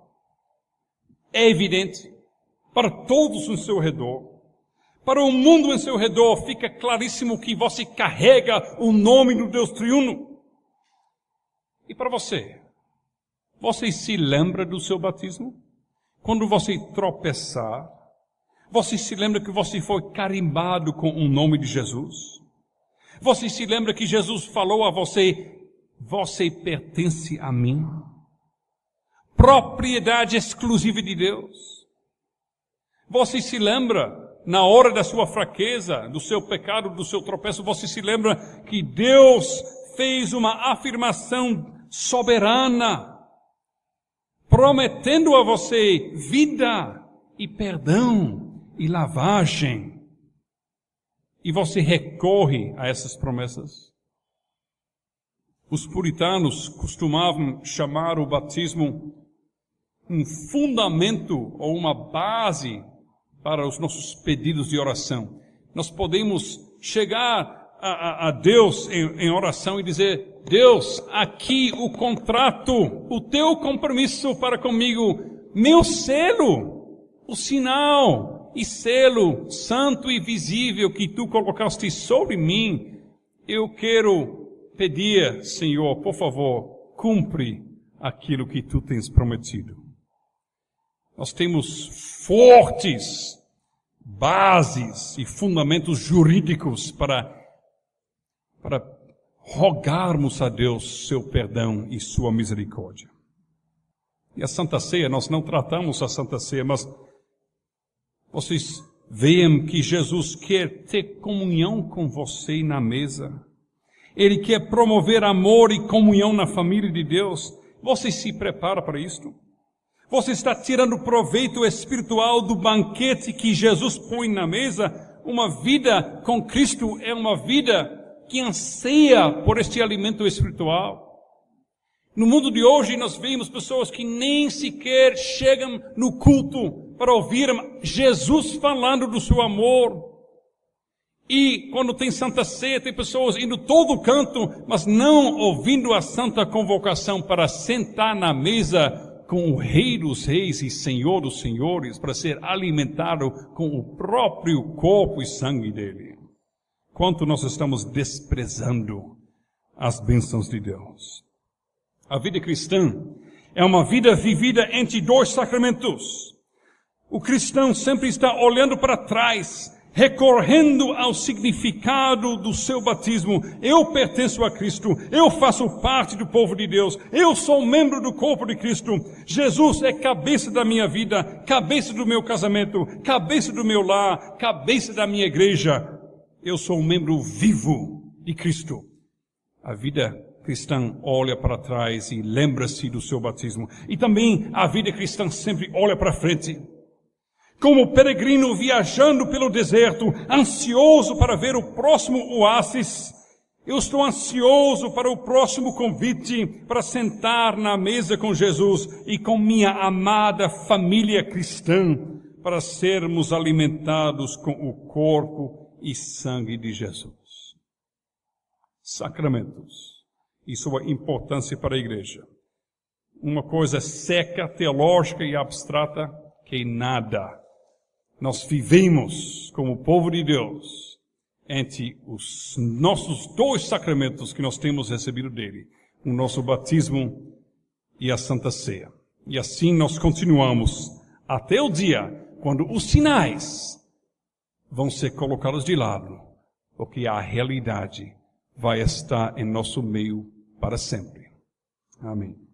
É evidente? Para todos em seu redor? Para o mundo em seu redor fica claríssimo que você carrega o nome do Deus triuno? E para você? Você se lembra do seu batismo? Quando você tropeçar, você se lembra que você foi carimbado com o nome de Jesus? Você se lembra que Jesus falou a você: você pertence a mim? Propriedade exclusiva de Deus. Você se lembra, na hora da sua fraqueza, do seu pecado, do seu tropeço, você se lembra que Deus fez uma afirmação soberana, prometendo a você vida e perdão e lavagem. E você recorre a essas promessas? Os puritanos costumavam chamar o batismo um fundamento ou uma base para os nossos pedidos de oração. Nós podemos chegar a Deus em oração e dizer: Deus, aqui o contrato, o teu compromisso para comigo, meu selo, o sinal e selo santo e visível que tu colocaste sobre mim. Eu quero pedir, Senhor, por favor, cumpre aquilo que tu tens prometido. Nós temos fortes bases e fundamentos jurídicos para rogarmos a Deus seu perdão e sua misericórdia. E a Santa Ceia, nós não tratamos a Santa Ceia, mas vocês veem que Jesus quer ter comunhão com você na mesa. Ele quer promover amor e comunhão na família de Deus. Você se prepara para isto? Você está tirando proveito espiritual do banquete que Jesus põe na mesa? Uma vida com Cristo é uma vida que anseia por este alimento espiritual. No mundo de hoje nós vemos pessoas que nem sequer chegam no culto para ouvir Jesus falando do seu amor. E quando tem Santa Ceia, tem pessoas indo todo canto, mas não ouvindo a santa convocação para sentar na mesa com o Rei dos Reis e Senhor dos Senhores, para ser alimentado com o próprio corpo e sangue dele. Quanto nós estamos desprezando as bênçãos de Deus. A vida cristã é uma vida vivida entre dois sacramentos. O cristão sempre está olhando para trás, recorrendo ao significado do seu batismo. Eu pertenço a Cristo, eu faço parte do povo de Deus, eu sou membro do corpo de Cristo. Jesus é cabeça da minha vida, cabeça do meu casamento, cabeça do meu lar, cabeça da minha igreja. Eu sou um membro vivo de Cristo. A vida cristã olha para trás e lembra-se do seu batismo. E também a vida cristã sempre olha para frente. Como peregrino viajando pelo deserto, ansioso para ver o próximo oásis, eu estou ansioso para o próximo convite para sentar na mesa com Jesus e com minha amada família cristã, para sermos alimentados com o corpo e sangue de Jesus. Sacramentos e sua importância para a igreja. Uma coisa seca, teológica e abstrata que nada. Nós vivemos como povo de Deus entre os nossos dois sacramentos que nós temos recebido dele, o nosso batismo e a Santa Ceia. E assim nós continuamos até o dia quando os sinais vão ser colocados de lado, porque a realidade vai estar em nosso meio para sempre. Amém.